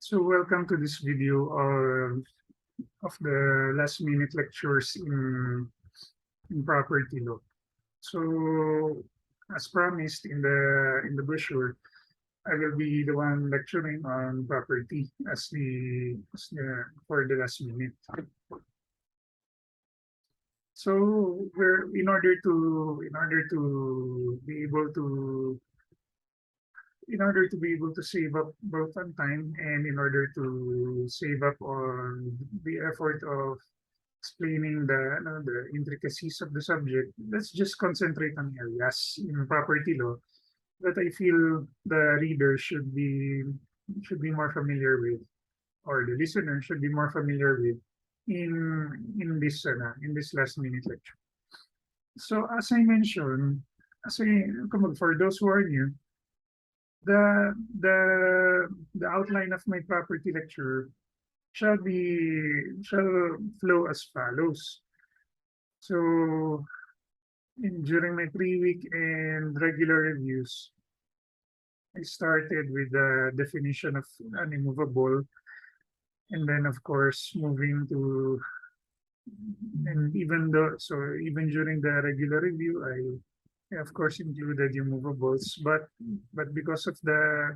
So welcome to this video of the last minute lectures in property law. So as promised in the brochure, I will be the one lecturing on property as the for the last minute. So we're in order to be able to save up both on time and in order to save up on the effort of explaining the intricacies of the subject, let's just concentrate on areas in property law that I feel the reader should be more familiar with, or the listener should be more familiar with in this last minute lecture. So as I mentioned, for those who are new, the the the outline of my property lecture shall flow as follows. So during my 3 week and regular reviews, I started with the definition of an immovable, and then of course moving to and even during the regular review, I of course included immovables, but because of the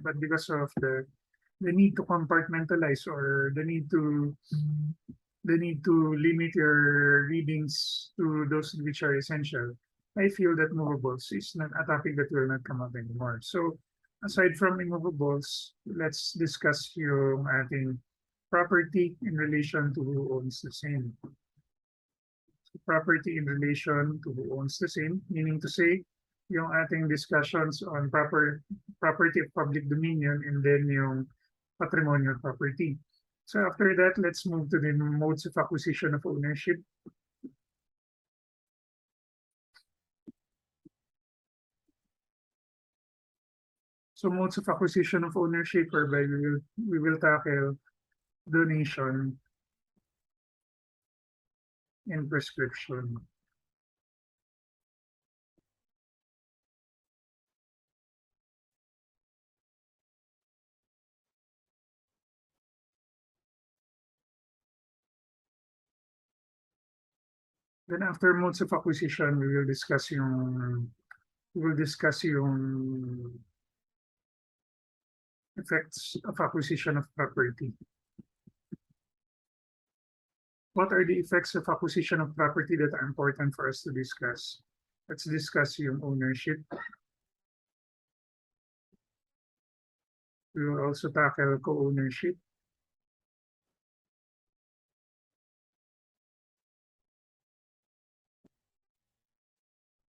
need to compartmentalize, or the need to limit your readings to those which are essential, I feel that movables is not a topic that will not come up anymore. So aside from immovables, let's discuss yung ating property in relation to who owns the same. So property in relation to who owns the same, meaning to say, yung ating discussions on property of public dominion, and then yung patrimonial property. So after that, let's move to the modes of acquisition of ownership. So modes of acquisition of ownership, whereby we will tackle donation and prescription. Then after modes of acquisition, we will discuss yung effects of acquisition of property. What are the effects of acquisition of property that are important for us to discuss? Let's discuss yung ownership. We will also tackle co-ownership,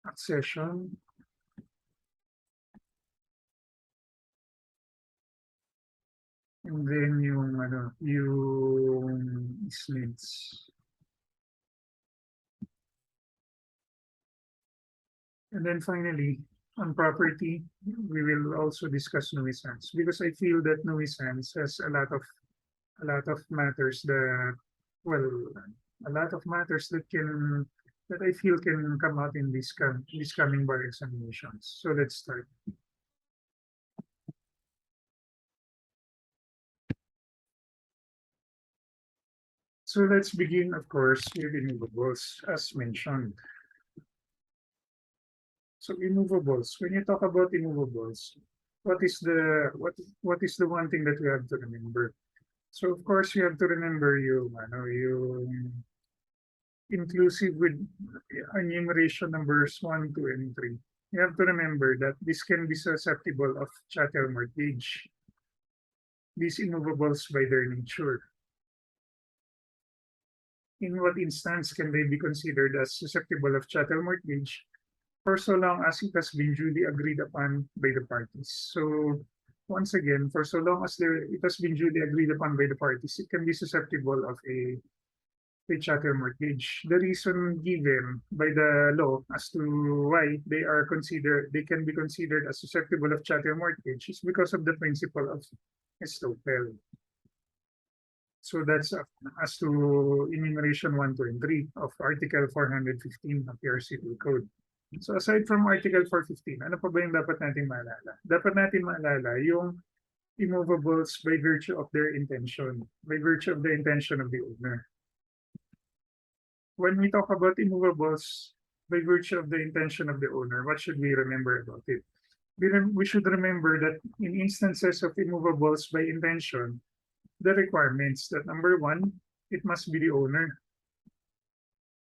accession, and then yung easements. And then finally, on property, we will also discuss nuisance, because I feel that nuisance has a lot of matters that, well, a lot of matters that I feel can come out in these coming bar examinations. So let's start. So let's begin, of course, with immovables, as mentioned. So immovables, when you talk about immovables, what is the one thing that we have to remember? So of course you have to remember yung inclusive with enumeration numbers 1, 2, and 3. You have to remember that this can be susceptible of chattel mortgage. These immovables by their nature. In what instance can they be considered as susceptible of chattel mortgage? For so long as it has been duly agreed upon by the parties. So once again, for so long as it has been duly agreed upon by the parties, it can be susceptible of a chattel mortgage. The reason given by the law as to why they can be considered as susceptible of chattel mortgage is because of the principle of estoppel. So that's as to enumeration 1, 2, and 3 of Article 415 of your Civil Code. So aside from Article 415, ano pa ba yung dapat natin maalala? Dapat natin maalala yung immovables by virtue of their intention, by virtue of the intention of the owner. When we talk about immovables by virtue of the intention of the owner, what should we remember about it? We should remember that in instances of immovables by intention, the requirements that number one, it must be the owner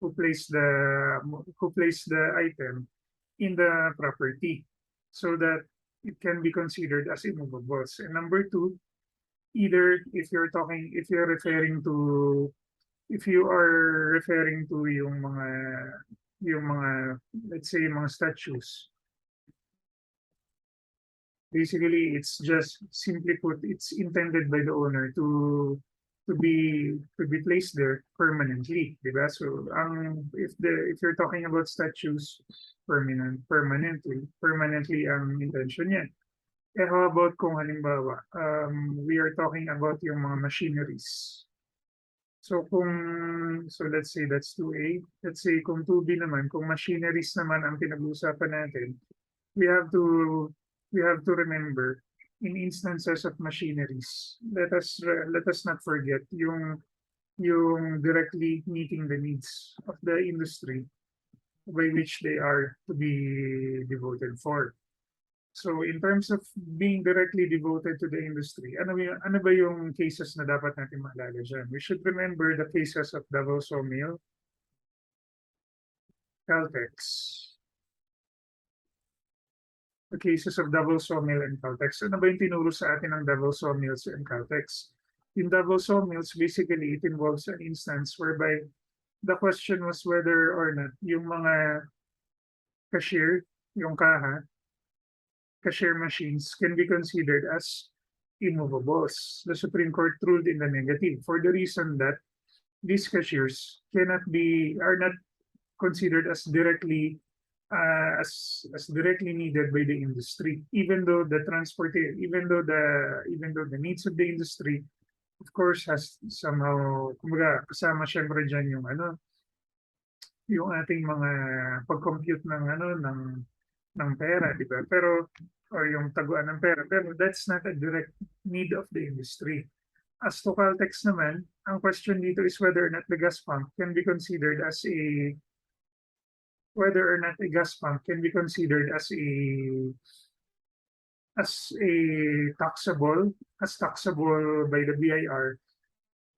who placed the item in the property so that it can be considered as immovables. And number two, either if you are referring to yung mga let's say mga statues. Basically, it's just simply put, it's intended by the owner to be placed there permanently, diba? So, if you're talking about statues, permanently ang intention niyan. Eh, how about kung halimbawa, we are talking about yung mga machineries. So let's say that's 2A. Let's say kung 2B naman, kung machineries naman ang pinag-uusapan natin, we have to remember in instances of machineries, let us not forget yung directly meeting the needs of the industry by which they are to be devoted for. So in terms of being directly devoted to the industry, ano ba yung cases na dapat natin maalala dyan? We should remember the cases of Davao Sawmill, Caltex. The cases of Davao Sawmill and Caltex. Ano ba yung tinuro sa atin ng Davao Sawmills and Caltex? In Davao Sawmills, basically, it involves an instance whereby the question was whether or not yung mga cashier, yung cashier machines can be considered as immovables. The Supreme Court ruled in the negative for the reason that these cashiers are not considered as directly directly needed by the industry, even though the needs of the industry, of course, has somehow, kumbaga, kasama syempre dyan yung ating mga pag-compute ng pera, di ba? Pero, or yung taguan ng pera, pero that's not a direct need of the industry. As to Caltex naman, ang question dito is whether or not the gas pump can be considered as taxable by the BIR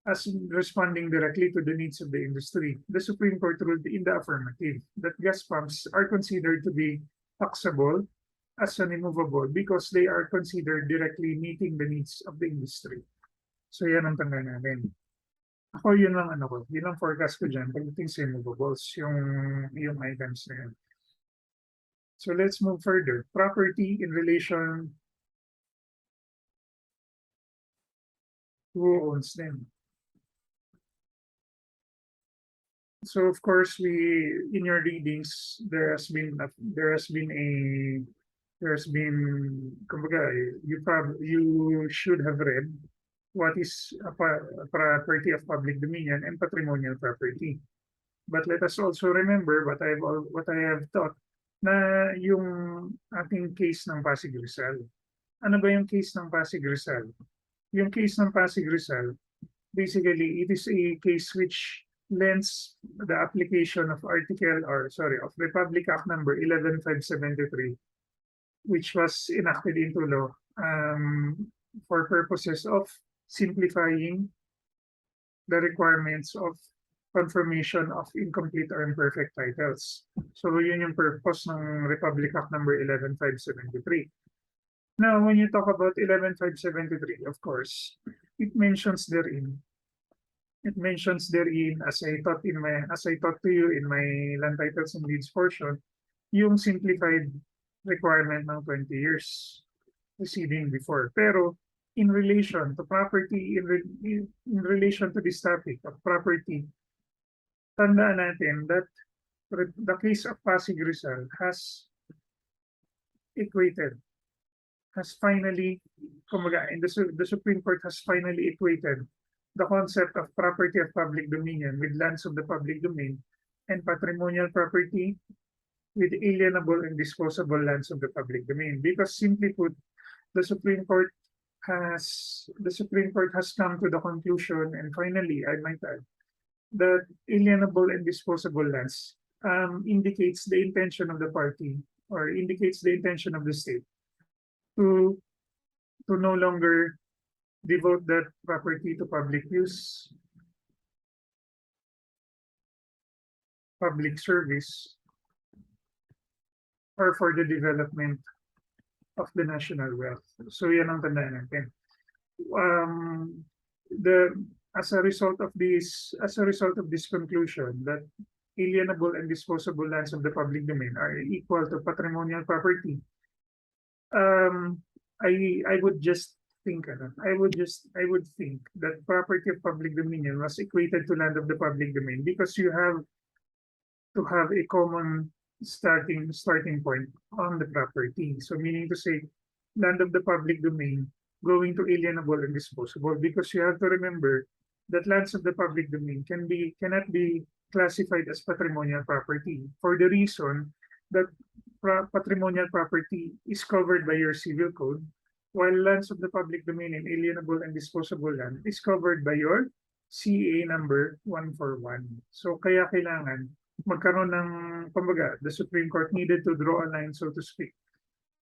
as responding directly to the needs of the industry. The Supreme Court ruled in the affirmative that gas pumps are considered to be taxable as an immovable because they are considered directly meeting the needs of the industry. So yan ang tanda namin. Ako yun lang forecast ko dyan pagdating sa immovables, yung items na yan. So let's move further. Property in relation to who owns them. So of course, in your readings, kumbaga, you should have read what is a property of public dominion and patrimonial property. But let us also remember what I have taught na yung ating case ng Pasig Rizal. Ano ba yung case ng Pasig Rizal? Yung case ng Pasig Rizal, basically, it is a case which lends the application of Republic Act number 11573, which was enacted into law for purposes of simplifying the requirements of confirmation of incomplete or imperfect titles. So yun yung purpose ng Republic Act number 11573. Now, when you talk about 11573, of course, it mentions therein, as I taught to you in my land titles and deeds portion, yung simplified requirement ng 20 years preceding before. Pero in relation to property, in relation to this topic of property, tandaan natin that the case of Pasig Rizal has finally, and the Supreme Court has finally equated the concept of property of public dominion with lands of the public domain and patrimonial property with alienable and disposable lands of the public domain. Because simply put, the Supreme Court the Supreme Court has come to the conclusion, and finally, I might add, that alienable and disposable lands indicates the intention of the party or indicates the intention of the state to no longer devote that property to public use, public service, or for the development of the national wealth. So yan ang tandaan natin. As a result of this conclusion that alienable and disposable lands of the public domain are equal to patrimonial property, I would just think I would think that property of public dominion was equated to land of the public domain because you have to have a common starting point on the property. So meaning to say, land of the public domain going to alienable and disposable, because you have to remember that lands of the public domain cannot be classified as patrimonial property for the reason that patrimonial property is covered by your civil code, while lands of the public domain and alienable and disposable land is covered by your CA number 141. So kaya kailangan magkaroon ng, kumbaga, the Supreme Court needed to draw a line, so to speak,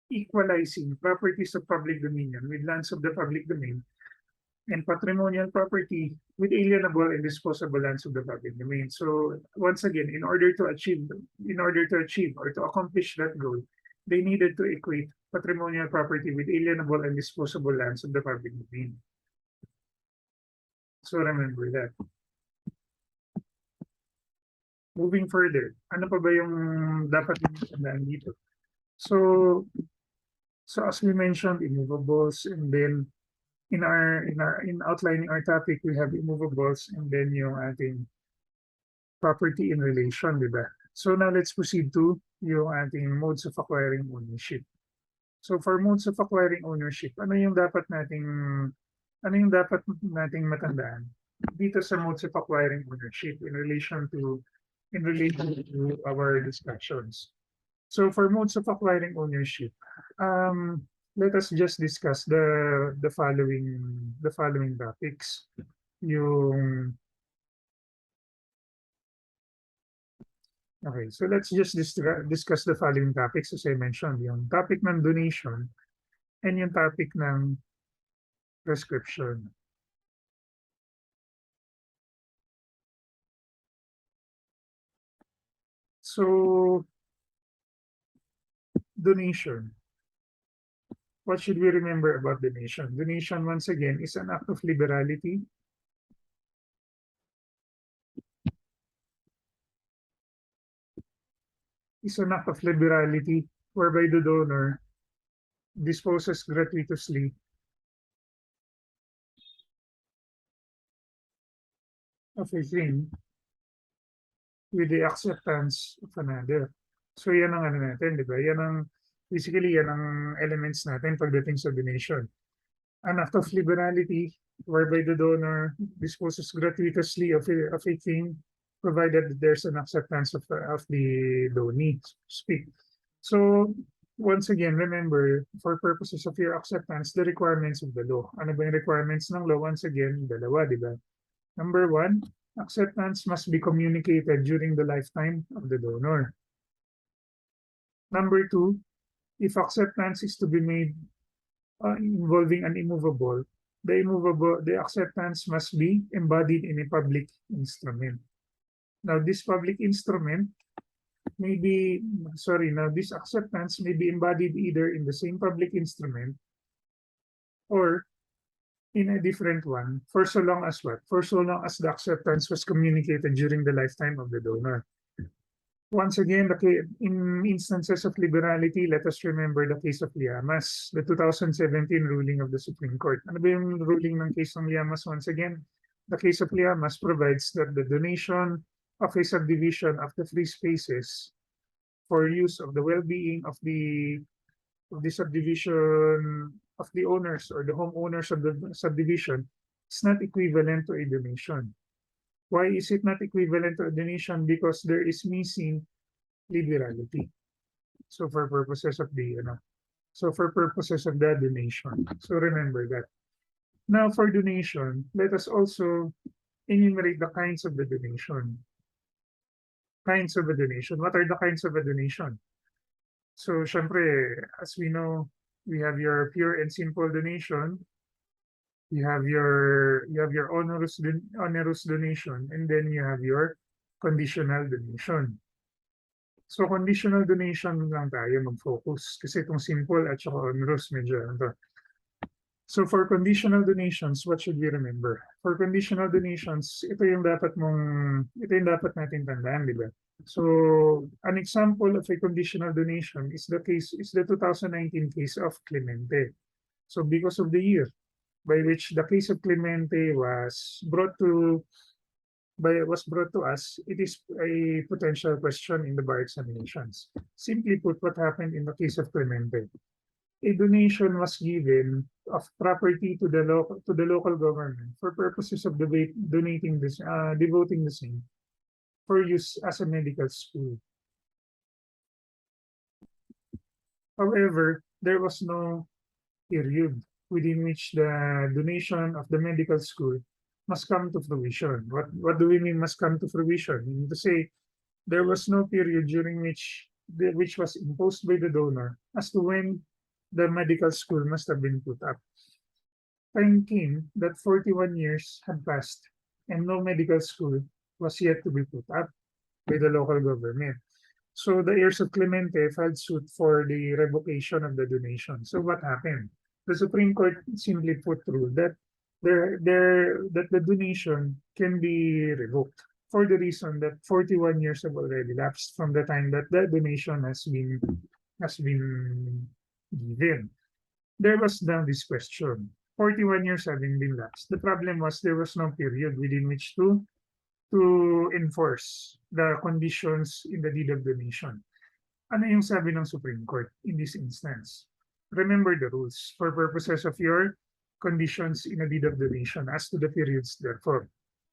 equalizing properties of public dominion with lands of the public domain and patrimonial property with alienable and disposable lands of the public domain. So once again, in order to achieve or to accomplish that goal, they needed to equate patrimonial property with alienable and disposable lands of the public domain. So remember that. Moving further, ano pa ba yung dapat tandaan dito? So as we mentioned, immovables, and then in outlining our topic, we have immovables and then yung ating property in relation, di ba? So now let's proceed to yung ating modes of acquiring ownership. So for modes of acquiring ownership, ano yung dapat nating matandaan dito sa modes of acquiring ownership in relation to our discussions. So for modes of acquiring ownership, let us just discuss the following topics. Okay, so let's just discuss the following topics as I mentioned, yung topic ng donation and yung topic ng prescription. So, donation. What should we remember about donation? Donation, once again, is an act of liberality. Is an act of liberality whereby the donor disposes gratuitously of a thing with the acceptance of another. So yan ang ano natin, di ba? Basically yan ang elements natin pagdating sa donation. An act of liberality whereby the donor disposes gratuitously of a thing provided that there's an acceptance of the donee, so to speak. So once again, remember, for purposes of your acceptance, the requirements of the law. Ano ba yung requirements ng law? Once again, dalawa, di ba? Number one, acceptance must be communicated during the lifetime of the donor. Number two, if acceptance is to be made involving an immovable, the acceptance must be embodied in a public instrument. Now, this public instrument this acceptance may be embodied either in the same public instrument or in a different one, for so long as what? For so long as the acceptance was communicated during the lifetime of the donor. Once again, in instances of liberality, let us remember the case of Llamas, the 2017 ruling of the Supreme Court. Ano ba yung ruling ng case ng Llamas? Once again, the case of Llamas provides that the donation of a subdivision of the free spaces for use of the well-being of the subdivision of the owners or the homeowners of the subdivision is not equivalent to a donation. Why is it not equivalent to a donation? Because there is missing liberality. So for purposes of the So for purposes of the donation. So remember that. Now for donation, let us also enumerate the kinds of the donation. Kinds of a donation. What are the kinds of a donation? So syempre, as we know, we have your pure and simple donation. You have your onerous donation, and then you have your conditional donation. So conditional donation lang tayo mag-focus kasi itong simple at saka onerous medyo ano to. So for conditional donations, what should we remember? For conditional donations, ito yung dapat natin tandaan, di ba? So an example of a conditional donation is the 2019 case of Clemente. So because of the year by which the case of Clemente was brought to us, it is a potential question in the bar examinations. Simply put, what happened in the case of Clemente? A donation was given of property to the local government for purposes of devoting the same for use as a medical school. However, there was no period within which the donation of the medical school must come to fruition. What do we mean must come to fruition? We mean to say there was no period during which was imposed by the donor as to when the medical school must have been put up. Time came that 41 years had passed and no medical school was yet to be put up by the local government. So the heirs of Clemente filed suit for the revocation of the donation. So what happened? The Supreme Court simply put through that that the donation can be revoked for the reason that 41 years have already lapsed from the time that the donation has been given. There was now this question. 41 years having been lapsed. The problem was there was no period within which to enforce the conditions in the deed of donation. Ano yung sabi ng Supreme Court in this instance? Remember the rules for purposes of your conditions in a deed of donation as to the periods therefore.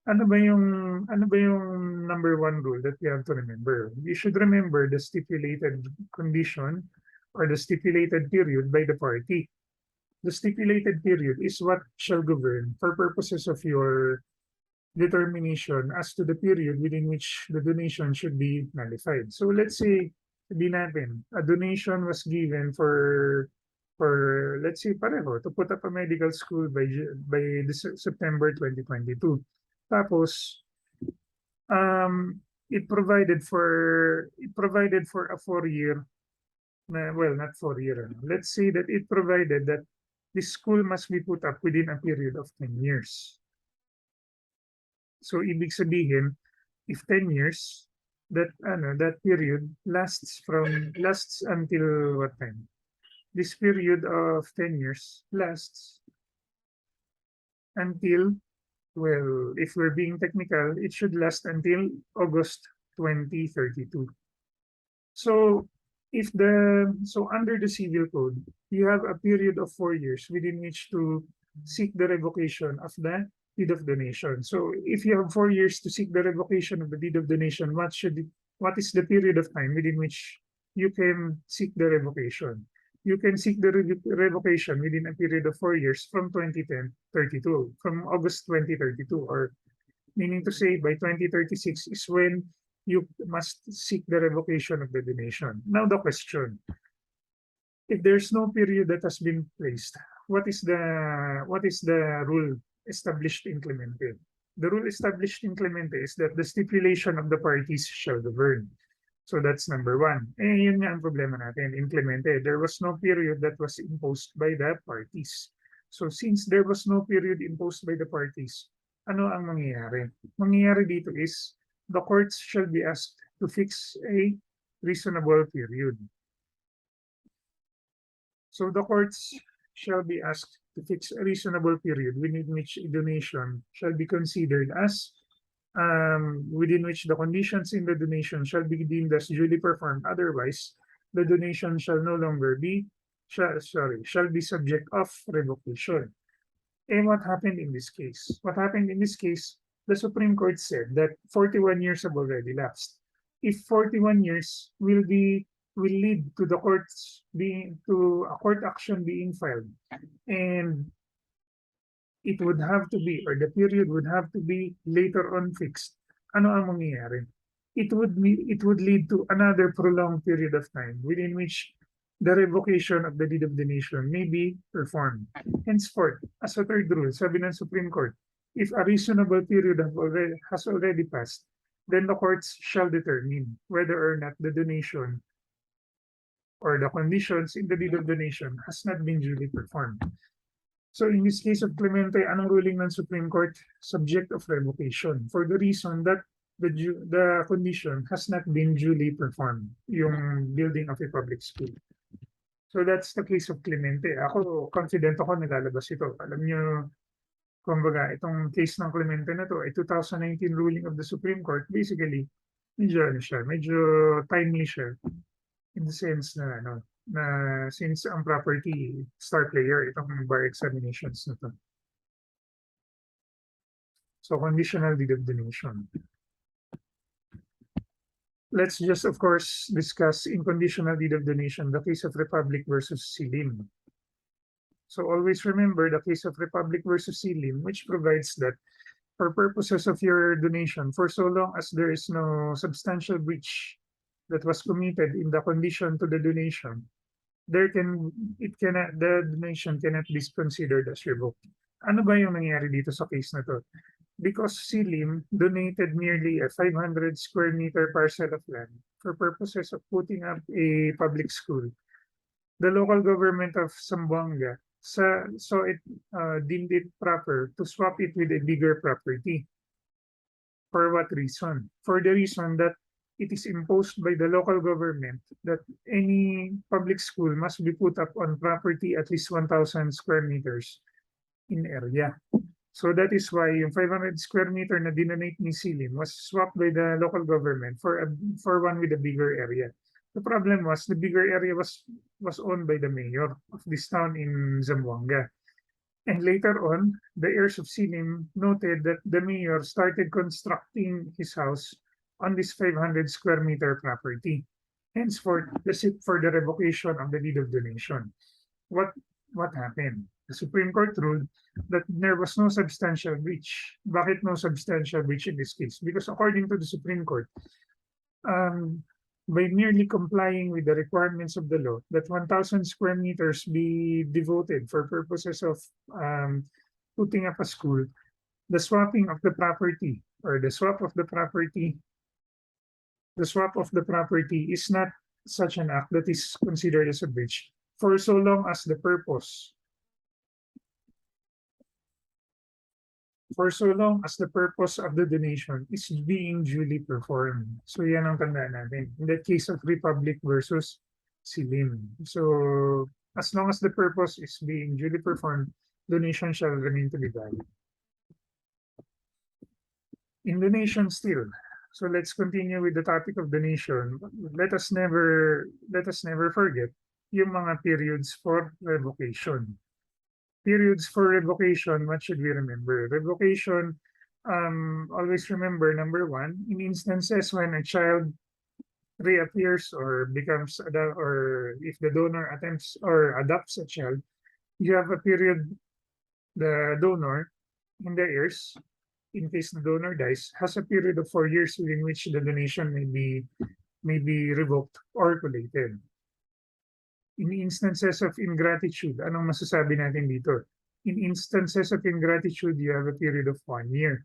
Ano ba yung number one rule that you have to remember? You should remember the stipulated condition or the stipulated period by the party. The stipulated period is what shall govern for purposes of your determination as to the period within which the donation should be nullified. So let's say, sabihin natin, a donation was given for let's say pareho to put up a medical school by September 2022. Tapos it provided for a 4-year well, not 4-year. Let's say that it provided that this school must be put up within a period of 10 years. So ibig sabihin, if 10 years, that period lasts until what time? This period of 10 years lasts until, well, if we're being technical, it should last until August 2032. So under the civil code, you have a period of 4 years within which to seek the revocation of the deed of donation. So if you have 4 years to seek the revocation of the deed of donation, what is the period of time within which you can seek the revocation? You can seek the revocation within a period of 4 years from 2032, from August 2032, or meaning to say by 2036 is when you must seek the revocation of the donation. Now the question, if there's no period that has been placed, what is the rule established in Clemente? The rule established in Clemente is that the stipulation of the parties shall govern. So that's number one. Eh, yun nga ang problema natin in Clemente. There was no period that was imposed by the parties. So since there was no period imposed by the parties, ano ang mangyayari? Mangyayari dito is the courts shall be asked to fix a reasonable period. So the courts shall be asked to fix a reasonable period within which a donation shall be considered as within which the conditions in the donation shall be deemed as duly performed. Otherwise, the donation shall no longer be shall be subject of revocation. And what happened in this case? What happened in this case? The Supreme Court said that 41 years have already lapsed. If 41 years will be will lead to the courts being to a court action being filed, and it would have to be, or the period would have to be later on fixed. Ano ang mangyayari? It would lead to another prolonged period of time within which the revocation of the deed of donation may be performed. Henceforth, as a third rule, sabi ng Supreme Court, if a reasonable period has already passed, then the courts shall determine whether or not the donation or the conditions in the deed of donation has not been duly performed. So in this case of Clemente, anong ruling ng Supreme Court? Subject of revocation for the reason that the condition has not been duly performed, yung building of a public school. So that's the case of Clemente. Ako, confident ako nalalabas ito. Alam nyo, kumbaga, itong case ng Clemente na to ay 2019 ruling of the Supreme Court. Basically, medyo timely siya in the sense na na since ang property star player itong bar examinations na to. So conditional deed of donation. Let's just of course discuss in conditional deed of donation the case of Republic versus Silim. So always remember the case of Republic versus Silim, which provides that for purposes of your donation, for so long as there is no substantial breach that was committed in the condition to the donation, the donation cannot be considered as revoked. Ano ba yung nangyari dito sa case na to? Because Silim donated nearly a 500 square meter parcel of land for purposes of putting up a public school. The local government of Zamboanga so it deemed it proper to swap it with a bigger property. For what reason? For the reason that it is imposed by the local government that any public school must be put up on property at least 1,000 square meters in area. So that is why yung 500 square meter na dinonate ni Silim was swapped by the local government for one with a bigger area. The problem was the bigger area was owned by the mayor of this town in Zamboanga. And later on, the heirs of Silim noted that the mayor started constructing his house on this 500 square meter property. Henceforth, the suit for the revocation of the deed of donation. What happened? The Supreme Court ruled that there was no substantial breach. Bakit no substantial breach in this case? Because according to the Supreme Court, by merely complying with the requirements of the law, that 1,000 square meters be devoted for purposes of putting up a school, the swapping of the property or the swap of the property is not such an act that is considered as a breach for so long as the purpose of the donation is being duly performed. So yan ang tandaan natin. In that case of Republic versus Silim. So as long as the purpose is being duly performed, donation shall remain to be valid. In donation still. So let's continue with the topic of donation. Let us never forget yung mga periods for revocation. Periods for revocation, what should we remember? Revocation, always remember, number one, in instances when a child reappears or becomes, or if the donor attempts or adopts a child, you have a period, the donor in the heirs, in case the donor dies, has a period of 4 years within which the donation may be revoked or collated. In instances of ingratitude, anong masasabi natin dito? In instances of ingratitude, you have a period of 1 year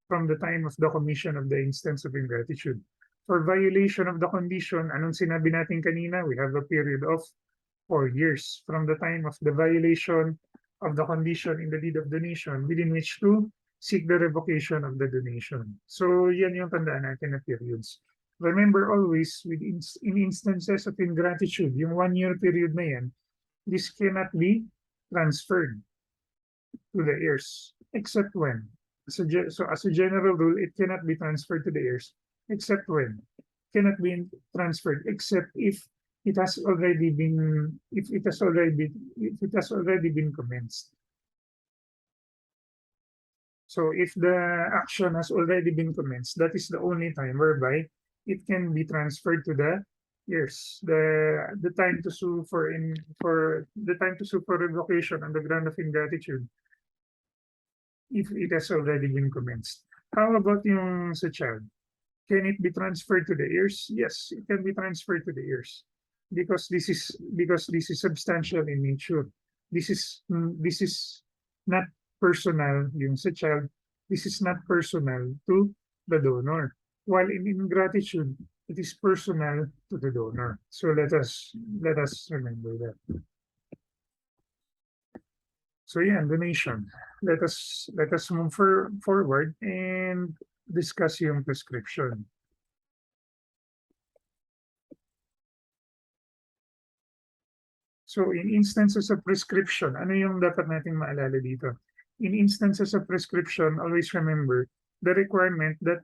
from the time of the commission of the instance of ingratitude. For violation of the condition, anong sinabi natin kanina? We have a period of 4 years from the time of the violation of the condition in the deed of donation within which to seek the revocation of the donation. So yan yung tandaan natin na periods. Remember always, in instances of ingratitude, yung 1 year period na yan, this cannot be transferred to the heirs, except when. So as a general rule, it cannot be transferred to the heirs, except when. Cannot be transferred, except if it has already been commenced. So if the action has already been commenced, that is the only time whereby it can be transferred to the years. The time to sue for the time to sue for revocation on the ground of ingratitude if it has already been commenced. How about yung sa child? Can it be transferred to the heirs? Yes, it can be transferred to the heirs because this is substantial in nature. This is not personal yung sa child. This is not personal to the donor. While in ingratitude, it is personal to the donor. So let us remember that. So yeah, donation. Let us move forward and discuss yung prescription. So in instances of prescription, ano yung dapat nating maalala dito? In instances of prescription, always remember the requirement that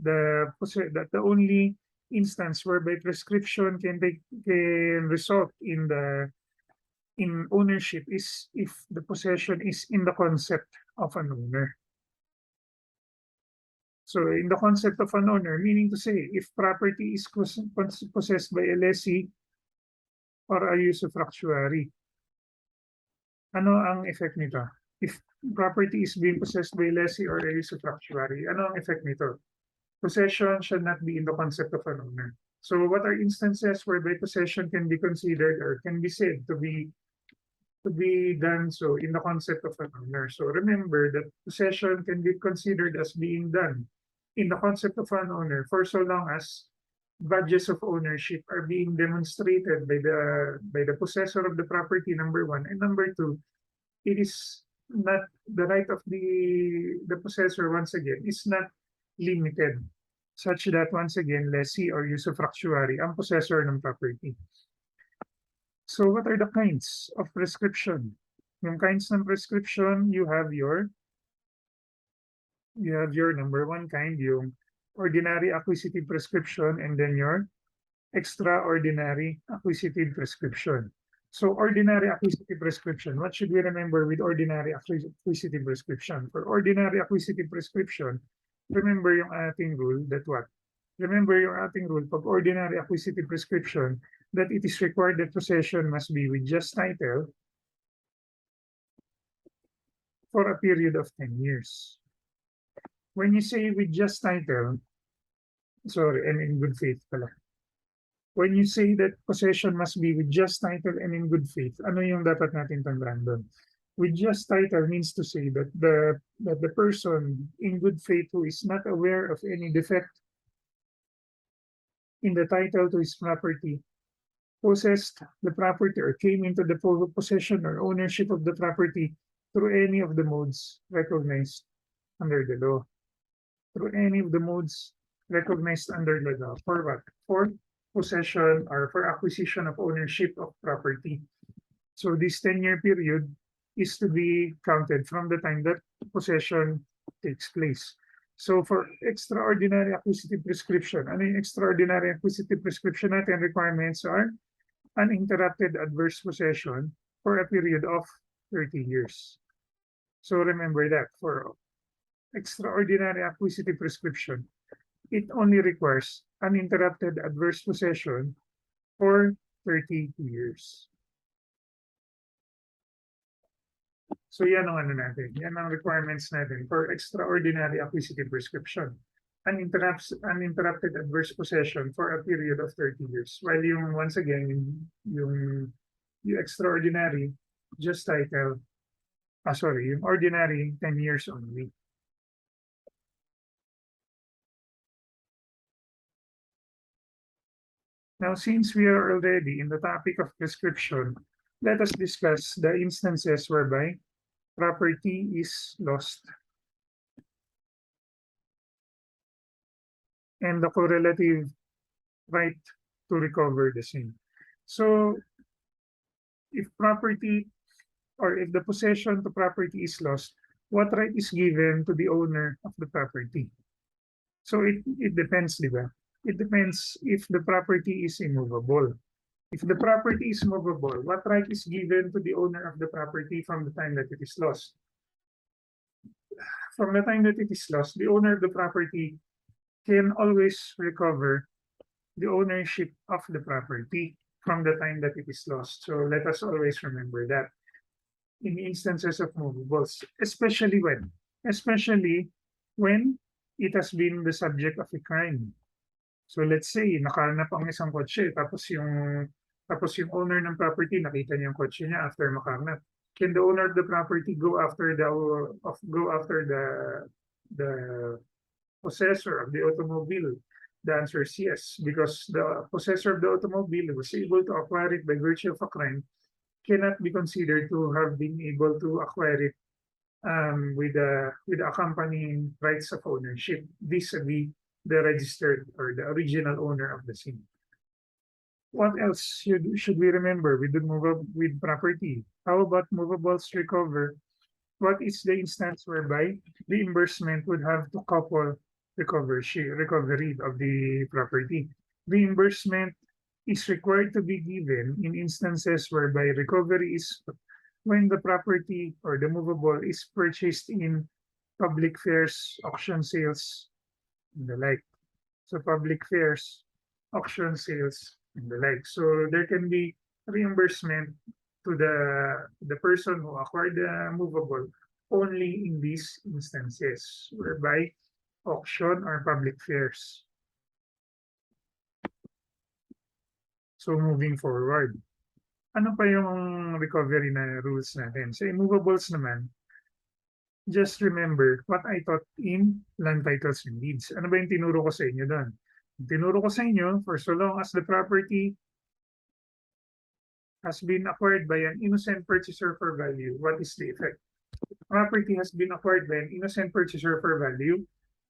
the only instance whereby prescription can result in ownership is if the possession is in the concept of an owner. So in the concept of an owner, meaning to say, if property is possessed by a lessee or a usufructuary, ano ang effect nito? If property is being possessed by a lessee or a usufructuary, ano ang effect nito? Possession should not be in the concept of an owner. So what are instances whereby possession can be considered or can be said to be done so in the concept of an owner? So remember that possession can be considered as being done in the concept of an owner for so long as badges of ownership are being demonstrated by the possessor of the property, number one, and number two, it is not the right of the possessor once again is not limited such that once again lessee or usufructuary ang possessor ng property. So what are the kinds of prescription? Yung kinds ng prescription, you have your number one kind, yung ordinary acquisitive prescription, and then your extraordinary acquisitive prescription. So ordinary acquisitive prescription, what should we remember with ordinary acquisitive prescription? For ordinary acquisitive prescription, remember yung ating rule that what? Remember yung ating rule pag ordinary acquisitive prescription that it is required that possession must be with just title for a period of 10 years. When you say with just title, sorry, and in good faith pala. When you say that possession must be with just title and in good faith, ano yung dapat natin tandaan doon? With just title means to say that the person in good faith who is not aware of any defect in the title to his property possessed the property or came into the possession or ownership of the property through any of the modes recognized under the law. Through any of the modes recognized under the law. For what? For possession or for acquisition of ownership of property. So this 10-year period is to be counted from the time that possession takes place. So for extraordinary acquisitive prescription, ano yung extraordinary acquisitive prescription natin? Requirements are uninterrupted adverse possession for a period of 30 years. So remember that for extraordinary acquisitive prescription, it only requires uninterrupted adverse possession for 30 years. So yan ang ano natin, yan ang requirements natin for extraordinary acquisitive prescription. Uninterrupted adverse possession for a period of 30 years. While yung, once again, yung extraordinary, just title, yung ordinary, 10 years only. Now, since we are already in the topic of prescription, let us discuss the instances whereby property is lost and the correlative right to recover the same. So, if property or if the possession to property is lost, what right is given to the owner of the property? So it depends, di ba? It depends if the property is immovable. If the property is movable, what right is given to the owner of the property from the time that it is lost? From the time that it is lost, the owner of the property can always recover the ownership of the property from the time that it is lost. So let us always remember that in instances of movables, especially when it has been the subject of a crime. So let's say nakahanap ang isang kotse tapos yung owner ng property nakita niya yung kotse niya after makahanap. Can the owner of the property go after the possessor of the automobile? The answer is yes, because the possessor of the automobile was able to acquire it by virtue of a crime cannot be considered to have been able to acquire it with the accompanying rights of ownership vis-a-vis the registered or the original owner of the scene. What else should we remember with property? How about movables recover? What is the instance whereby reimbursement would have to couple recovery of the property? Reimbursement is required to be given in instances whereby recovery is when the property or the movable is purchased in public fairs, auction sales, and the like. So public fairs, auction sales, and the like. So there can be reimbursement to the person who acquired the movable only in these instances, whereby auction or public fairs. So moving forward, ano pa yung recovery na rules natin? Sa immovables naman, just remember what I taught in land titles and deeds. Ano ba yung tinuro ko sa inyo doon? Tinuro ko sa inyo, for so long as the property has been acquired by an innocent purchaser for value, what is the effect? Property has been acquired by an innocent purchaser for value,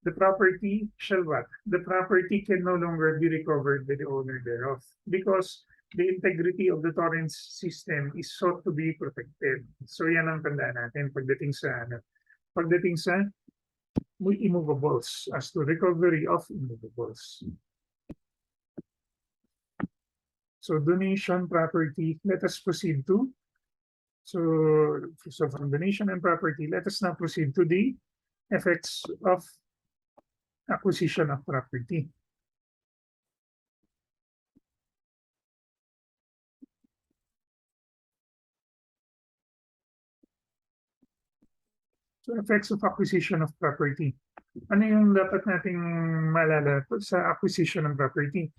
the property shall what? The property can no longer be recovered by the owner thereof because the integrity of the torrents system is sought to be protected. So yan ang tandaan natin pagdating sa immovables as to recovery of immovables. So donation property, let us proceed to. So from donation and property, let us now proceed to the effects of acquisition of property. So effects of acquisition of property. Ano yung dapat nating maalala sa acquisition of property?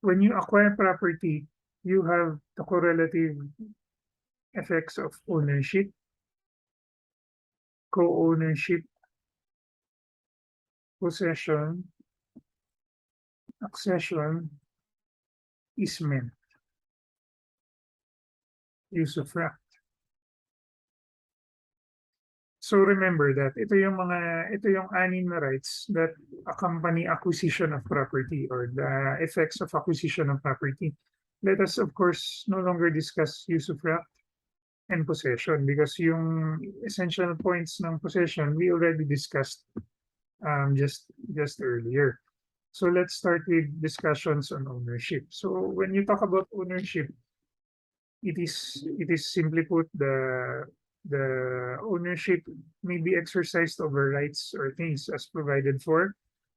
When you acquire property, you have the correlative effects of ownership, co-ownership, possession, accession, easement, usufruct. So remember that ito yung anim na rights that accompany acquisition of property or the effects of acquisition of property. Let us of course no longer discuss usufruct and possession because yung essential points ng possession we already discussed just earlier. So let's start with discussions on ownership. So when you talk about ownership, it is simply put the ownership may be exercised over rights or things as provided for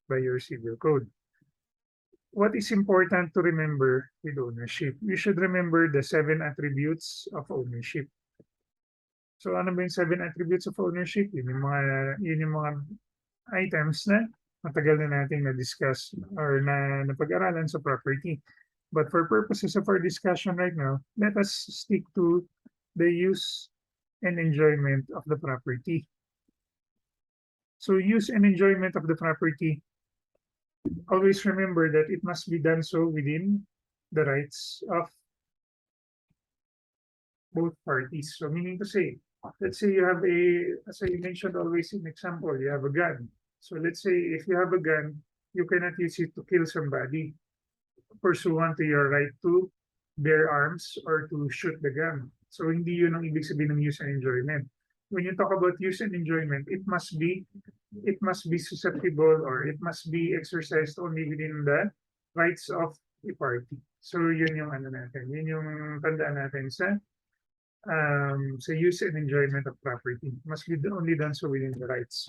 by your civil code. What is important to remember with ownership? You should remember the 7 attributes of ownership. So ano ba yung 7 attributes of ownership? Yun yung mga items na matagal na nating na-discuss or napag-aralan sa property. But for purposes of our discussion right now, let us stick to the use and enjoyment of the property. So use and enjoyment of the property, always remember that it must be done so within the rights of both parties. So meaning to say, let's say you have as I mentioned always in example, you have a gun. So let's say if you have a gun, you cannot use it to kill somebody pursuant to your right to bear arms or to shoot the gun. So hindi yun ang ibig sabihin ng use and enjoyment. When you talk about use and enjoyment, it must be susceptible or it must be exercised only within the rights of a party. So yun yung natin, yun yung tandaan natin sa use and enjoyment of property. It must be only done so within the rights.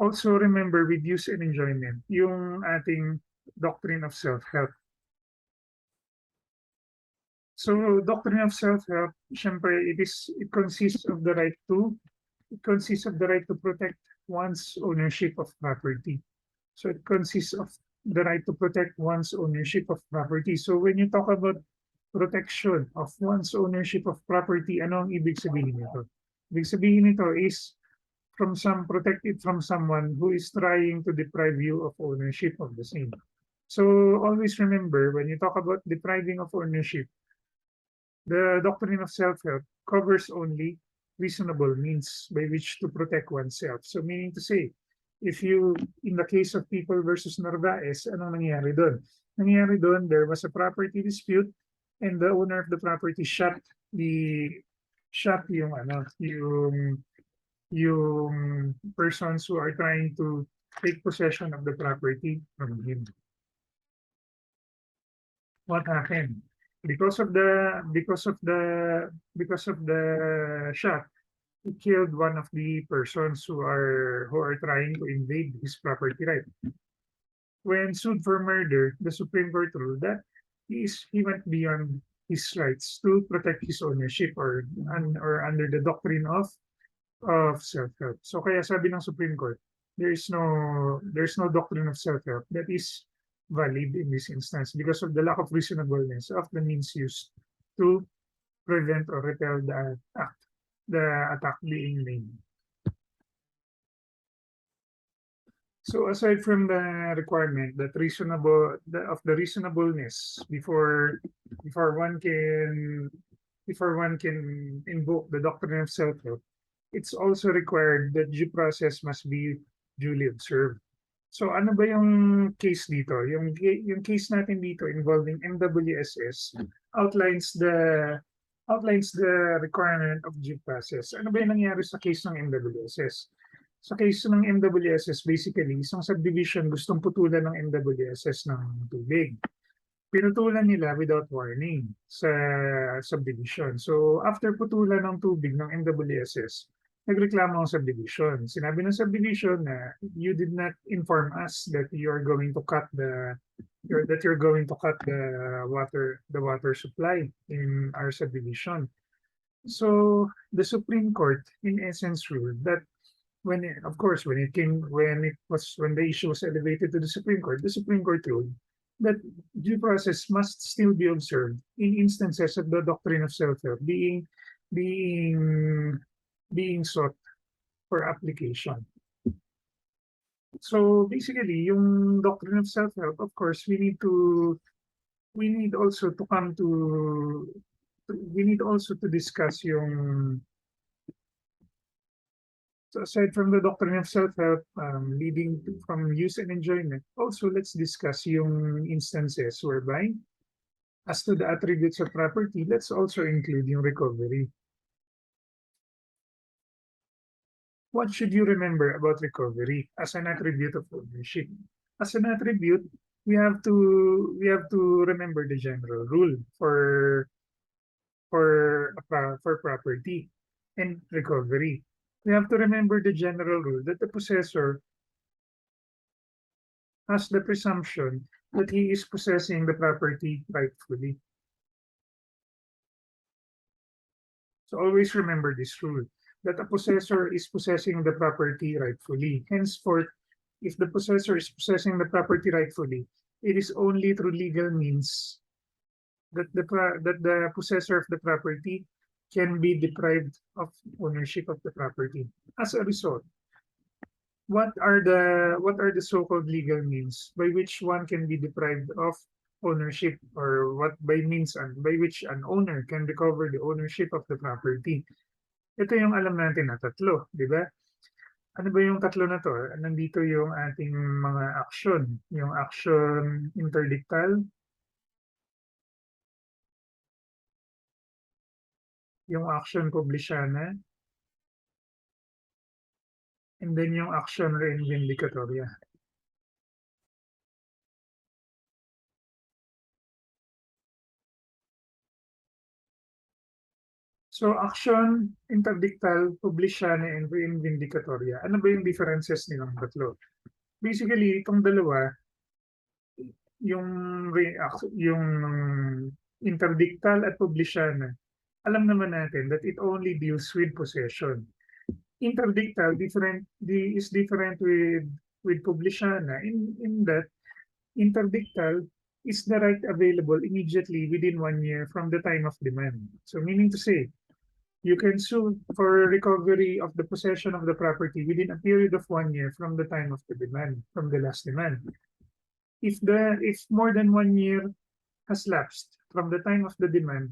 Also remember with use and enjoyment, yung ating doctrine of self-help. So doctrine of self-help, syempre, it consists of the right to protect one's ownership of property. So it consists of the right to protect one's ownership of property. So when you talk about protection of one's ownership of property, ano ang ibig sabihin nito? Ibig sabihin nito is protect it from someone who is trying to deprive you of ownership of the same. So always remember, when you talk about depriving of ownership, the doctrine of self-help covers only reasonable means by which to protect oneself. So meaning to say, if you, in the case of People versus Narvaez, anong nangyari doon? Nangyari doon, there was a property dispute and the owner of the property shot yung persons who are trying to take possession of the property from him. What happened? Because of the shot, he killed one of the persons who are trying to invade his property right. When sued for murder, the Supreme Court ruled that he went beyond his rights to protect his ownership or under the doctrine of self-help. So kaya sabi ng Supreme Court, there's no doctrine of self-help that is valid in this instance because of the lack of reasonableness of the means used to prevent or repel the attack being made. So aside from the requirement that of the reasonableness before one can invoke the doctrine of self-help, it's also required that due process must be duly observed. So ano ba yung case dito? Yung case natin dito involving MWSS outlines the requirement of due process. Ano ba yung nangyari sa case ng MWSS? Sa case ng MWSS, basically, isang subdivision gustong putulan ng MWSS ng tubig. Pinutulan nila without warning sa subdivision. So after putulan ng tubig ng MWSS, nagreklamo ang subdivision. Sinabi ng subdivision na you did not inform us that you're going to cut the water supply in our subdivision. So the Supreme Court in essence ruled that when the issue was elevated to the Supreme Court ruled that due process must still be observed in instances of the doctrine of self-help being sought for application. So basically, yung doctrine of self-help, of course, we need also to discuss yung. So aside from the doctrine of self-help leading from use and enjoyment, also let's discuss yung instances whereby, as to the attributes of property, let's also include yung recovery. What should you remember about recovery as an attribute of ownership? As an attribute, we have to remember the general rule for property and recovery. We have to remember the general rule that the possessor has the presumption that he is possessing the property rightfully. So always remember this rule, that a possessor is possessing the property rightfully. Henceforth, if the possessor is possessing the property rightfully, it is only through legal means that the possessor of the property can be deprived of ownership of the property. As a result, what are the so-called legal means by which one can be deprived of ownership, or by which an owner can recover the ownership of the property? Ito yung alam natin na tatlo, di ba? Ano ba yung tatlo na to? Nandito yung ating mga action, yung action interdictal, yung action publicana, and then yung action reinvindicatoria. So action interdictal, publicana, and reinvindicatoria. Ano ba yung differences nilang tatlo? Basically, itong dalawa, yung interdictal at publisyana, alam naman natin that it only deals with possession. Interdictal is different with publisyana in that interdictal is the right available immediately within 1 year from the time of demand. So meaning to say, you can sue for recovery of the possession of the property within a period of 1 year from the time of the demand, from the last demand. If more than 1 year has lapsed from the time of the demand,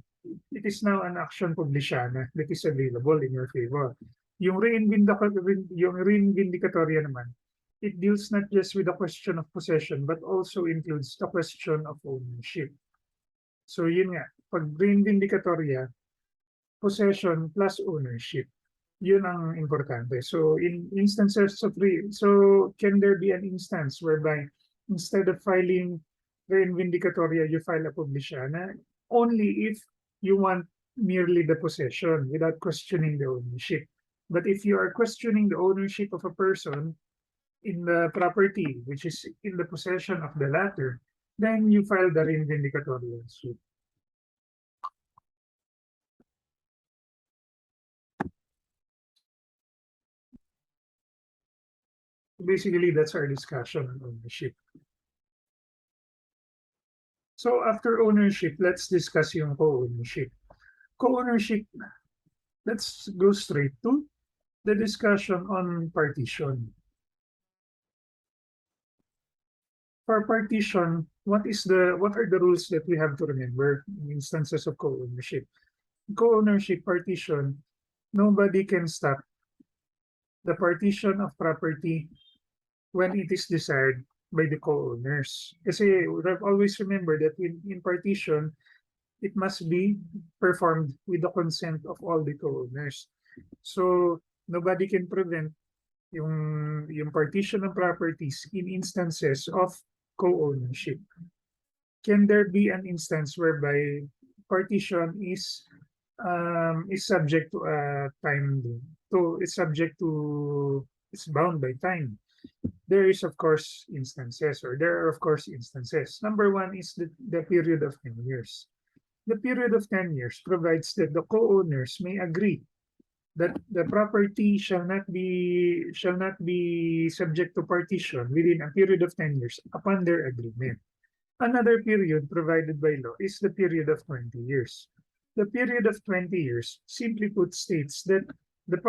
it is now an action publishana that is available in your favor. Yung reinvindicatoria naman, it deals not just with the question of possession but also includes the question of ownership. So yun nga, pag reinvindicatoria, possession plus ownership. Yun ang importante. So in instances of can there be an instance whereby instead of filing reinvindicatoria, you file a publishana? Only if you want merely the possession without questioning the ownership. But if you are questioning the ownership of a person in the property, which is in the possession of the latter, then you file the reinvindicatoria suit. Basically, that's our discussion on ownership. So after ownership, let's discuss yung co-ownership. Co-ownership, let's go straight to the discussion on partition. For partition, what are the rules that we have to remember in instances of co-ownership? Co-ownership partition, nobody can stop the partition of property when it is desired by the co-owners. Kasi I've always remembered that in partition, it must be performed with the consent of all the co-owners. So nobody can prevent yung partition of properties in instances of co-ownership. Can there be an instance whereby partition is subject to a time it's bound by time? There are of course instances. Number one is the period of 10 years. The period of 10 years provides that the co-owners may agree that the property shall not be subject to partition within a period of 10 years upon their agreement. Another period provided by law is the period of 20 years. The period of 20 years simply put states that the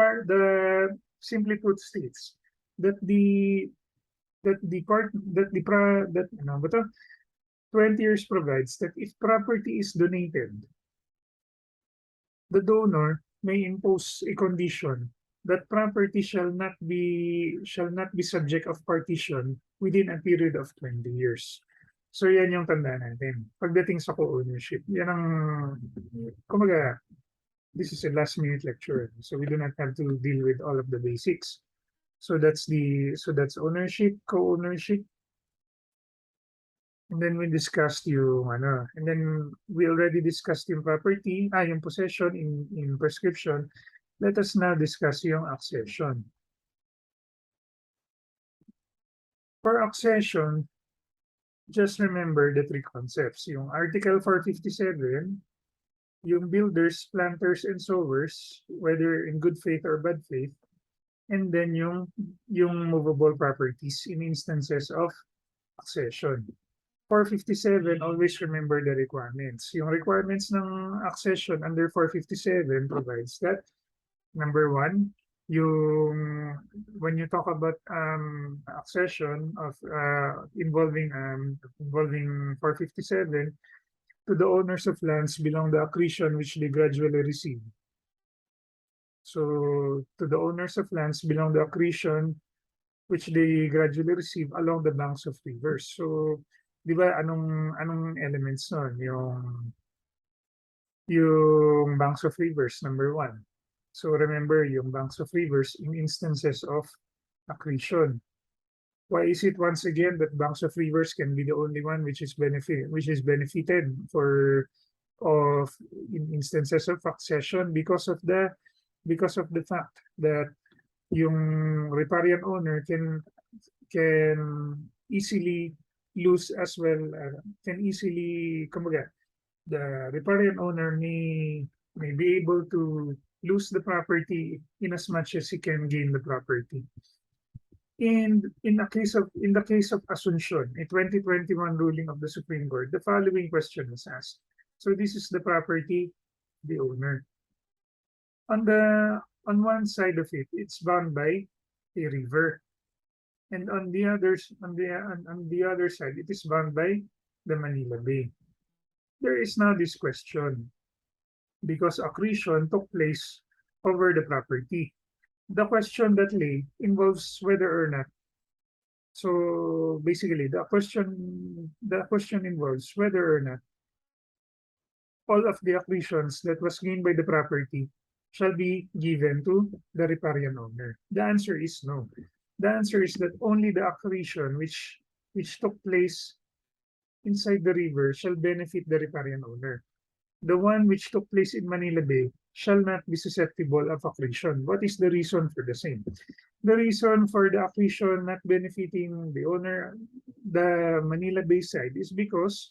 20 years provides that if property is donated, the donor may impose a condition that property shall not be subject of partition within a period of 20 years. So yan yung tandaan natin. Pagdating sa co-ownership, yan ang, kumaga, this is a last minute lecture, so we do not have to deal with all of the basics. So that's ownership, co-ownership. And then we discussed and then we already discussed yung property, yung possession in prescription. Let us now discuss yung accession. For accession, just remember the three concepts. Yung Article 457, yung builders, planters, and sowers, whether in good faith or bad faith, and then yung movable properties in instances of accession. 457, always remember the requirements. Yung requirements ng accession under 457 provides that, number one, when you talk about accession of involving 457, to the owners of lands belong the accretion which they gradually receive. So to the owners of lands belong the accretion which they gradually receive along the banks of rivers. So di ba anong elements nun? Yung banks of rivers, number one. So remember yung banks of rivers in instances of accretion. Why is it once again that banks of rivers can be the only one which is benefited in instances of accession? Because of the fact that yung riparian owner can easily lose as well, can easily, kumbaga, the riparian owner may be able to lose the property in as much as he can gain the property. And in the case of Asuncion, a 2021 ruling of the Supreme Court, the following question was asked. So this is the property, the owner. On one side of it, it's bound by a river, and on the other side, it is bound by the Manila Bay. There is now this question because accretion took place over the property. The question that lay involves whether or not. So basically, the question involves whether or not all of the accretions that was gained by the property shall be given to the riparian owner. The answer is no. The answer is that only the accretion which took place inside the river shall benefit the riparian owner. The one which took place in Manila Bay shall not be susceptible of accretion. What is the reason for the same? The reason for the accretion not benefiting the owner, the Manila Bay side, is because,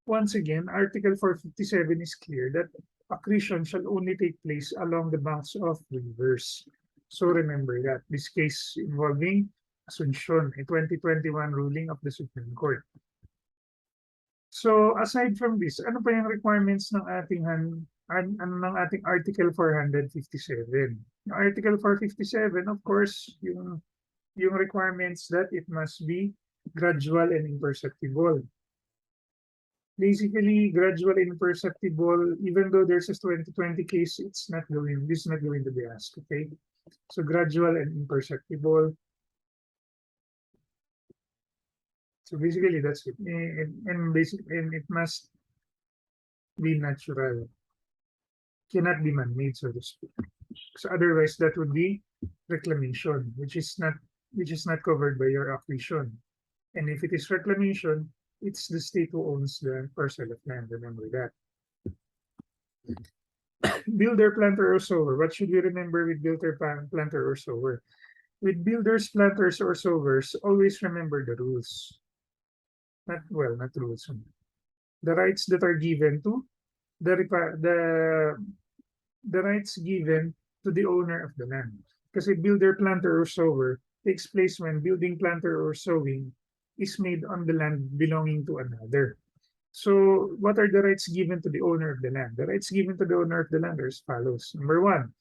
once again, Article 457 is clear that accretion shall only take place along the banks of rivers. So remember that this case involving Asuncion, a 2021 ruling of the Supreme Court. So aside from this, ano pa yung requirements ng ating Article 457? Yung Article 457, of course, yung requirements that it must be gradual and imperceptible. Basically, gradual and imperceptible, even though there's a 2020 case, this is not going to be asked, okay? So gradual and imperceptible. So basically, that's it. And it must be natural. Cannot be man-made, so to speak. So otherwise, that would be reclamation, which is not covered by your accretion. And if it is reclamation, it's the state who owns the parcel of land. Remember that. Builder, planter, or sower. What should we remember with builder, planter, or sower? With builders, planters, or sowers, always remember the rules. Not rules. The rights that are given to the rights given to the owner of the land. Kasi builder, planter, or sower takes place when building, planter, or sowing is made on the land belonging to another. So what are the rights given to the owner of the land? The rights given to the owner of the land are as follows. Number one,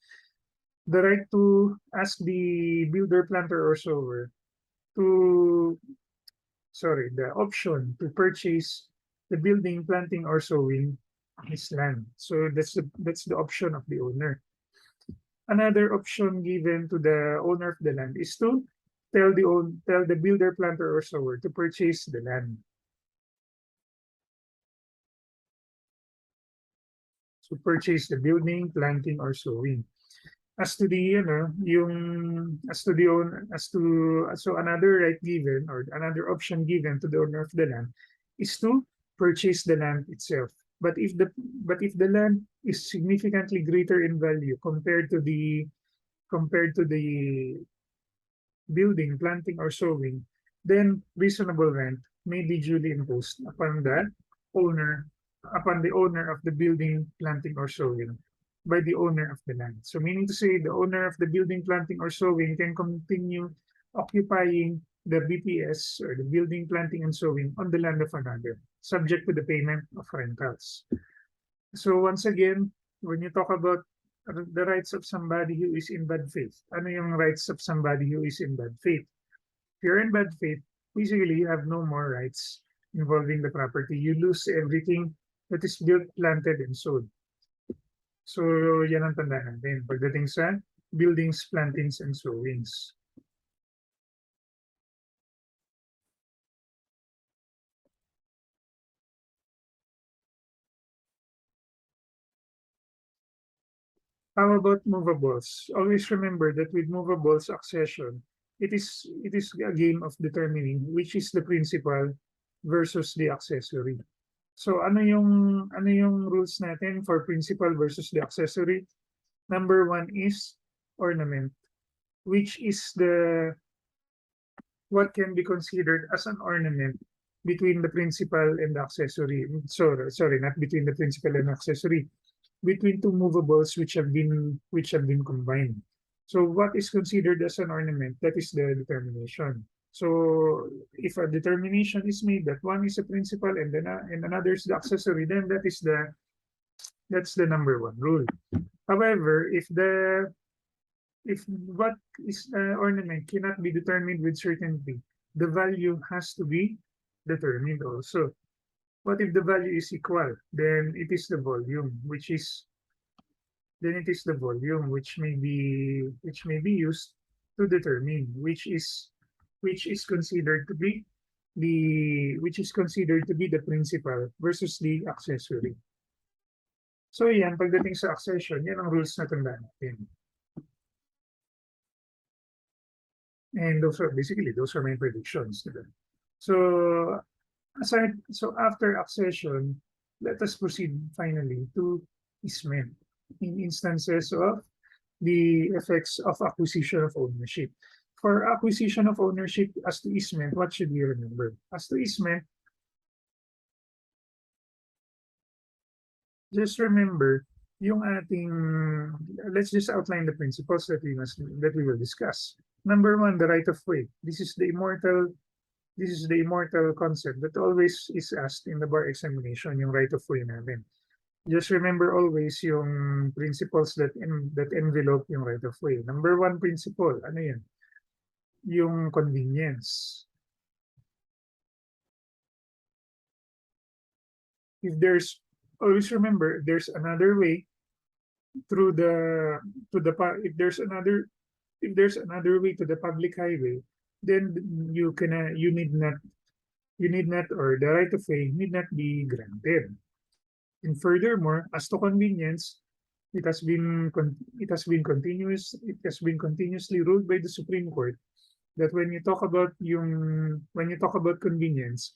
the right to ask the builder, planter, or sower the option to purchase the building, planting, or sowing his land. So that's the option of the owner. Another option given to the owner of the land is to tell the builder, planter, or sower to purchase the land. So purchase the building, planting, or sowing. As to the so another right given or another option given to the owner of the land is to purchase the land itself. But if the land is significantly greater in value compared to the building, planting, or sowing, then reasonable rent may be duly imposed upon the owner of the building, planting, or sowing by the owner of the land. So meaning to say the owner of the building, planting, or sowing can continue occupying the BPS or the building, planting, and sowing on the land of another, subject to the payment of rentals. So once again, when you talk about the rights of somebody who is in bad faith, ano yung rights of somebody who is in bad faith? If you're in bad faith, basically you have no more rights involving the property. You lose everything that is built, planted, and sold. So yan ang tandaan natin pagdating sa buildings, plantings, and sowings. How about movables? Always remember that with movables accession, it is a game of determining which is the principal versus the accessory. So ano yung rules natin for principal versus the accessory? Number one is ornament, which is what can be considered as an ornament between the principal and the accessory. Sorry, not between the principal and accessory, between two movables which have been combined. So what is considered as an ornament? That is the determination. So if a determination is made that one is a principal and then and another is the accessory, then that's the number one rule. However, if what is ornament cannot be determined with certainty, the value has to be determined also. What if the value is equal? Then it is the volume, which may be used to determine which is considered to be the principal versus the accessory. So yan, pagdating sa accession, yan ang rules na tandaan natin. And those are my predictions. Diba? So after accession, let us proceed finally to easement in instances of the effects of acquisition of ownership. For acquisition of ownership as to easement, what should we remember? As to easement, just remember yung ating, let's just outline the principles that we will discuss. Number one, the right of way. This is the immortal concept that always is asked in the bar examination, yung right of way namin. Just remember always yung principles that envelope yung right of way. Number one principle, ano yan? Yung convenience. Always remember, there's another way if there's another way to the public highway, then you need not, or the right of way need not be granted. And furthermore, as to convenience, it has been continuously ruled by the Supreme Court that when you talk about convenience,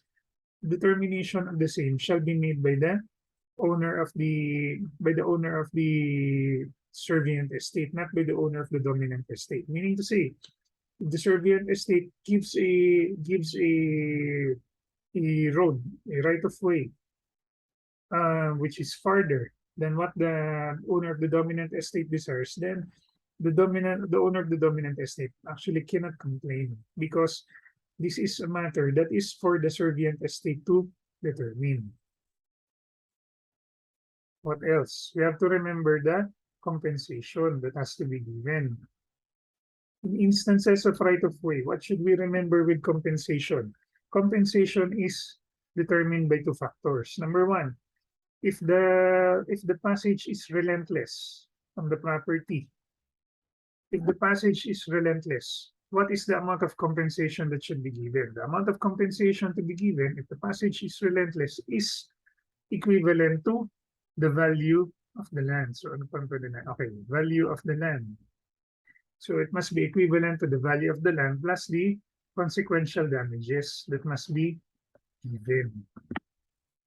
determination of the same shall be made by the owner of the servient estate, not by the owner of the dominant estate. Meaning to say, if the servient estate gives a road, a right of way, which is farther than what the owner of the dominant estate desires, then the owner of the dominant estate actually cannot complain, because this is a matter that is for the servient estate to determine. What else? We have to remember the compensation that has to be given. In instances of right of way, what should we remember with compensation? Compensation is determined by two factors. Number one, if the passage is relentless on the property, what is the amount of compensation that should be given? The amount of compensation to be given if the passage is relentless is equivalent to the value of the land. So ano pang pwede na? Okay, value of the land. So it must be equivalent to the value of the land plus the consequential damages that must be given.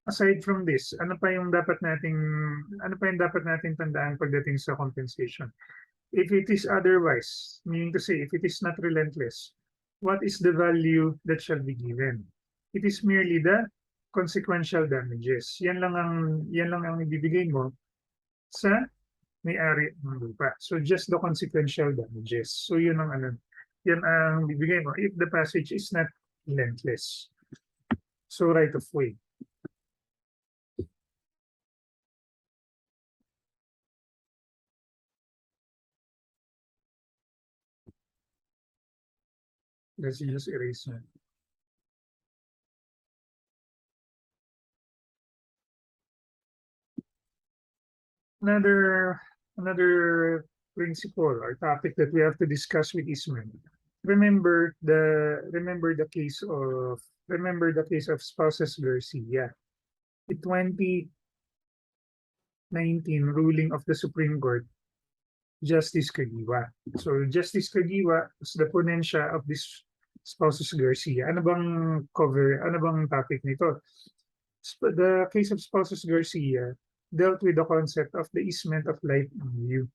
Aside from this, ano pa yung dapat nating tandaan pagdating sa compensation? If it is otherwise, meaning to say, if it is not relentless, what is the value that shall be given? It is merely the consequential damages. Yan lang ang ibibigay mo sa may-ari ng lupa. So just the consequential damages. So yan ang bibigay mo if the passage is not relentless. So right of way. Let's just erase that. Another principle or topic that we have to discuss with easement. Remember the case of Spouses Garcia, the 2019 ruling of the Supreme Court, Justice Kagiwa. So Justice Kagiwa was the ponensya of this Spouses Garcia. Ano bang topic nito? The case of Spouses Garcia dealt with the concept of the easement of light and view.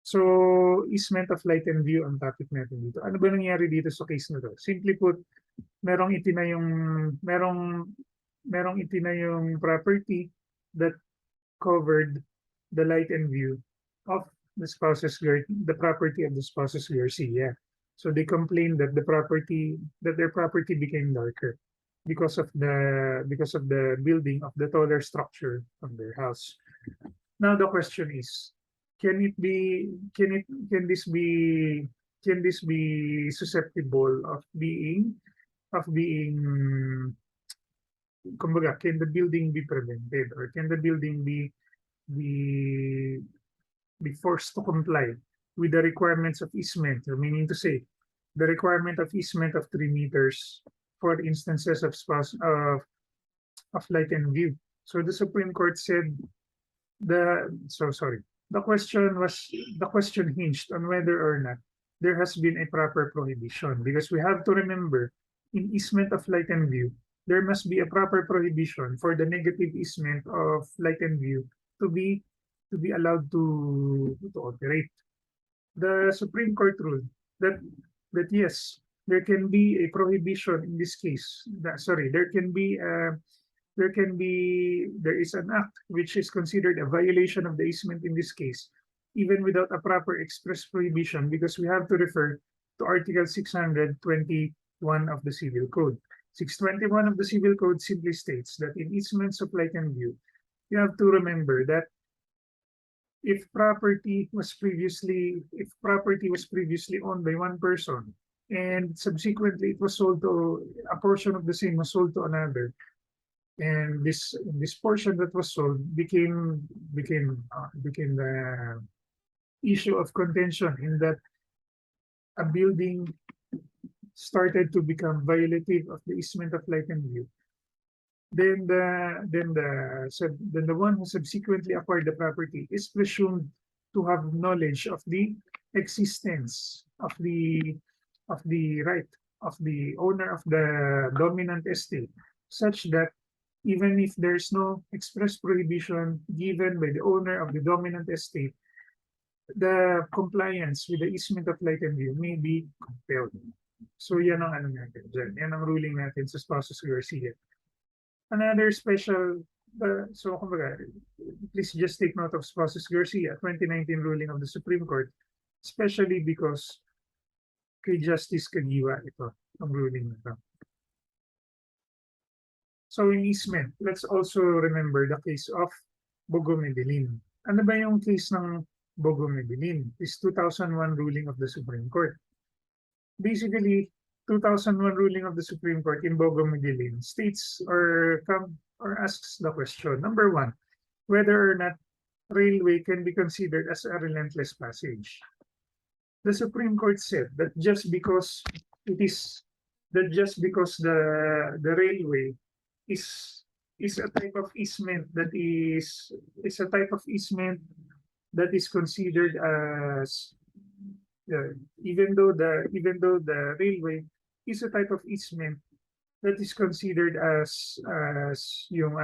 So, easement of light and view ang topic natin dito. Ano ba nangyari dito sa case na to? Simply put, merong itinayong merong merong itinayong property that covered the light and view of the property of the spouses Garcia. So they complained that their property became darker because of the building of the taller structure of their house. Now the question is, can it be can it can this be susceptible of being kumbaga, can the building be prevented or can the building be be forced to comply with the requirements of easement, meaning to say the requirement of easement of 3 meters for instances of of light and view. So the Supreme Court said sorry. The question hinged on whether or not there has been a proper prohibition, because we have to remember, in easement of light and view, there must be a proper prohibition for the negative easement of light and view to be allowed to operate. The Supreme Court ruled that yes, there can be a prohibition in this case. Sorry, there is an act which is considered a violation of the easement in this case, even without a proper express prohibition, because we have to refer to Article 621 of the Civil Code. 621 of the Civil Code simply states that in easements of light and view, you have to remember that if property was previously owned by one person and subsequently it was sold to a portion of the same was sold to another, and this portion that was sold became the issue of contention, in that a building started to become violative of the easement of light and view, then the one who subsequently acquired the property is presumed to have knowledge of the existence of the right of the owner of the dominant estate, such that even if there's no express prohibition given by the owner of the dominant estate, the compliance with the easement of light and view may be compelled. So yan ang ano natin dyan. Yan ang ruling natin sa Spouses Garcia. Another special, so kumbaga, please just take note of Spouses Garcia, 2019 ruling of the Supreme Court, especially because kay Justice Kagiwa ito, ang ruling na ito. So in easement, let's also remember the case of Bogo Medellin. Ano ba yung case ng Bogo Medellin? Is 2001 ruling of the Supreme Court. Basically, 2001 ruling of the Supreme Court in Bogo Medellin states or asks the question, number one, whether or not railway can be considered as a relentless passage. The Supreme Court said that just because the railway is a type of easement that is considered as even though the railway is a type of easement that is considered as yung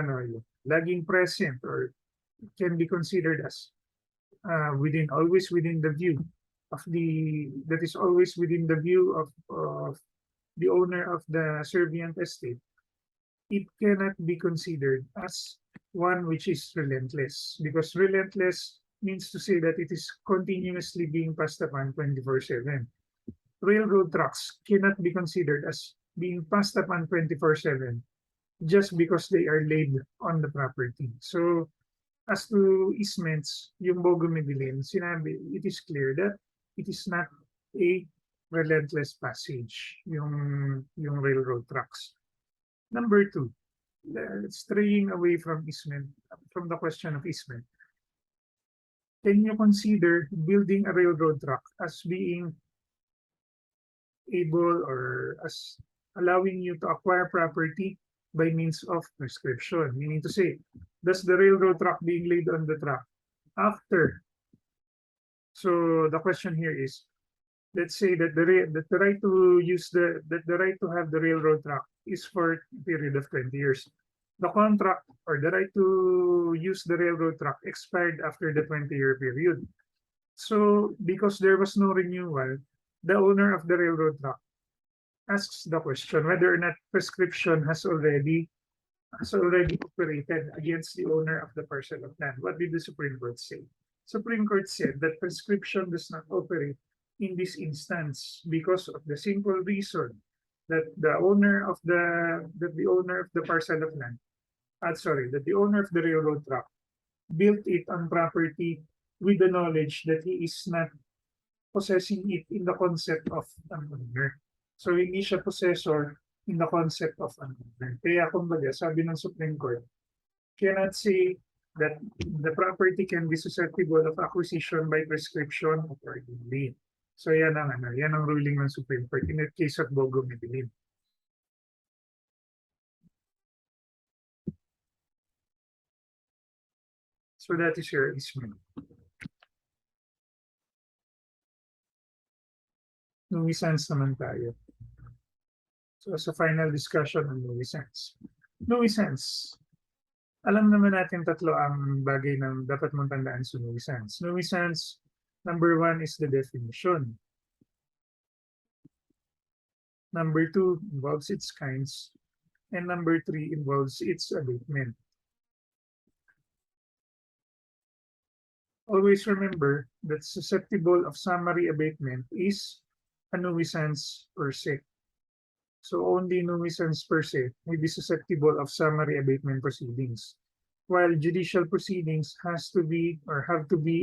laging present, or can be considered as always within the view of the owner of the servient estate, it cannot be considered as one which is relentless, because relentless means to say that it is continuously being passed upon 24/7. Railroad tracks cannot be considered as being passed upon 24/7 just because they are laid on the property. So as to easements, yung Bogo Medellin, sinabi, it is clear that it is not a relentless passage, yung railroad tracks. Number two, straying away from easement, from the question of easement, can you consider building a railroad track as being able or as allowing you to acquire property by means of prescription? Meaning to say, does the railroad track being laid on the track after? So the question here is, let's say that the right to have the railroad track is for a period of 20 years. The contract or the right to use the railroad track expired after the 20-year period. So because there was no renewal, the owner of the railroad track asks the question whether or not prescription has already operated against the owner of the parcel of land. What did the Supreme Court say? Supreme Court said that prescription does not operate in this instance because of the simple reason that the owner of the parcel of land, that the owner of the railroad track built it on property with the knowledge that he is not possessing it in the concept of an owner. So hindi siya possessor in the concept of an owner. Kaya kumbaga, sabi ng Supreme Court, cannot say that the property can be susceptible of acquisition by prescription accordingly. So yan ang ruling ng Supreme Court in the case of Bogo Medellin. So that is your easement. Nuisance naman tayo. So sa final discussion on nuisance. Nuisance. Alam naman natin tatlo ang bagay na dapat mong tandaan sa nuisance. Nuisance, number 1 is the definition. Number 2 involves its kinds. And number 3 involves its abatement. Always remember that susceptible of summary abatement is a nuisance per se. So only nuisance per se may be susceptible of summary abatement proceedings, while judicial proceedings have to be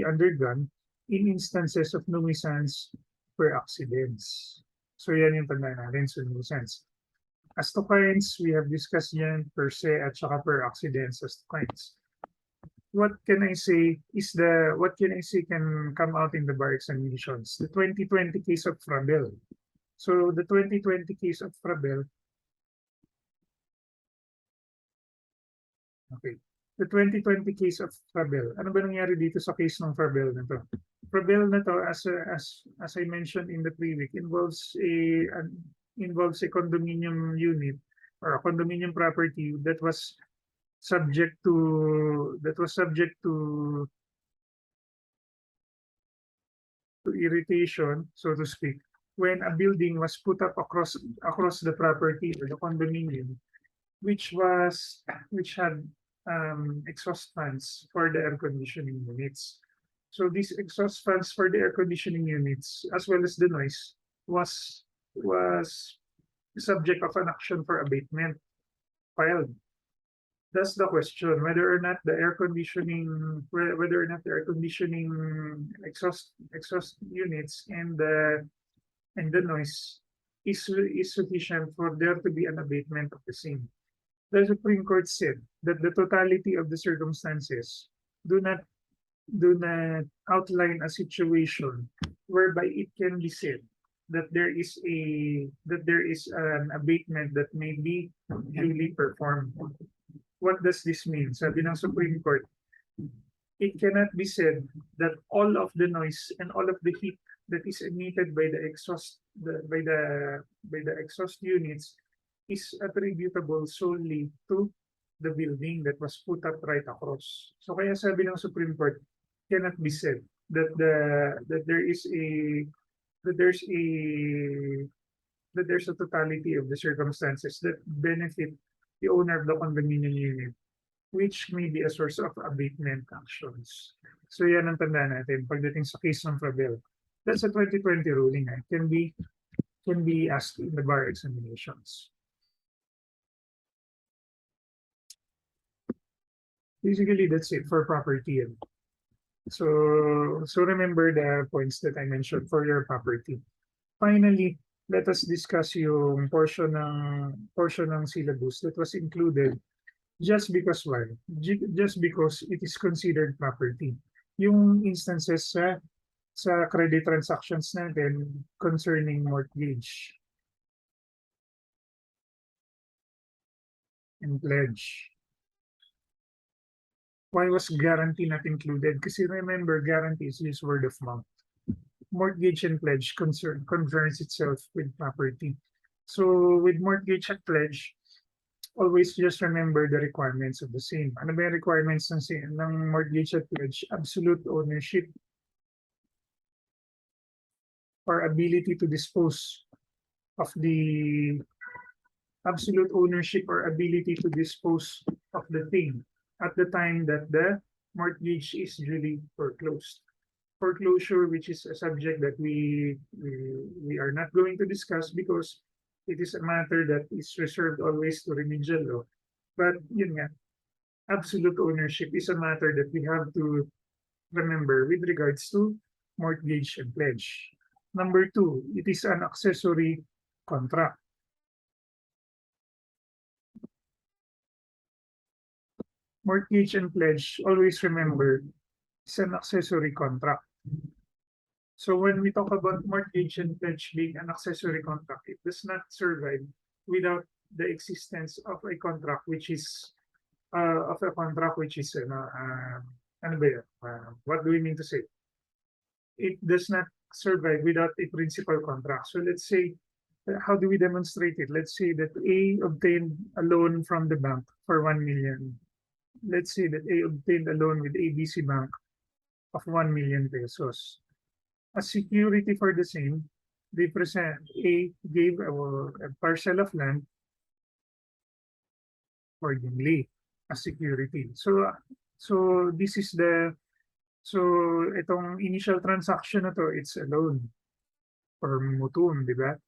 undergone in instances of nuisance per accidents. So yan yung tandaan natin sa nuisance. As to kinds, we have discussed yan per se at saka per accidents as to kinds. What can I say can come out in the bar examinations? The 2020 case of Frabel. So the 2020 case of Frabel. Okay. The 2020 case of Frabel. Ano ba nangyari dito sa case ng Frabel na to? Frabel na to, as I mentioned in the pre-week, involves a condominium unit or a condominium property that was subject to irritation, so to speak, when a building was put up across the property or the condominium, which had exhaust fans for the air conditioning units. So these exhaust fans for the air conditioning units, as well as the noise, was subject of an action for abatement filed. That's the question, whether or not the air conditioning exhaust units and the noise is sufficient for there to be an abatement of the same. The Supreme Court said that the totality of the circumstances do not outline a situation whereby it can be said that there is an abatement that may be duly performed. What does this mean? Sabi ng Supreme Court, it cannot be said that all of the noise and all of the heat that is emitted by the exhaust units is attributable solely to the building that was put up right across. So kaya sabi ng Supreme Court, cannot be said that there's a totality of the circumstances that benefit the owner of the condominium unit, which may be a source of abatement actions. So yan ang tandaan natin pagdating sa case ng Frabel. That's a 2020 ruling. Can be asked in the bar examinations. Basically, that's it for property. So remember the points that I mentioned for your property. Finally, let us discuss yung portion ng syllabus that was included just because why? Just because it is considered property. Yung instances sa credit transactions natin concerning mortgage and pledge. Why was guarantee not included? Kasi remember, guarantee is just word of mouth. Mortgage and pledge concerns itself with property. So with mortgage and pledge, always just remember the requirements of the same. Ano ba yung requirements ng mortgage and pledge? Absolute ownership or ability to dispose of the absolute ownership or ability to dispose of the thing at the time that the mortgage is duly foreclosed. Foreclosure, which is a subject that we are not going to discuss because it is a matter that is reserved always to remedial law. But yun nga, absolute ownership is a matter that we have to remember with regards to mortgage and pledge. Number two, it is an accessory contract. Mortgage and pledge, always remember, is an accessory contract. So when we talk about mortgage and pledge being an accessory contract, it does not survive without the existence of a contract which is ano ba yun? What do we mean to say? It does not survive without a principal contract. So let's say, how do we demonstrate it? Let's say that A obtained a loan from the bank for 1 million. Let's say that A obtained a loan with ABC Bank of 1 million pesos. As security for the same, they present A gave a parcel of land accordingly as security. So this is itong initial transaction na to, it's a loan or mutuum, di ba?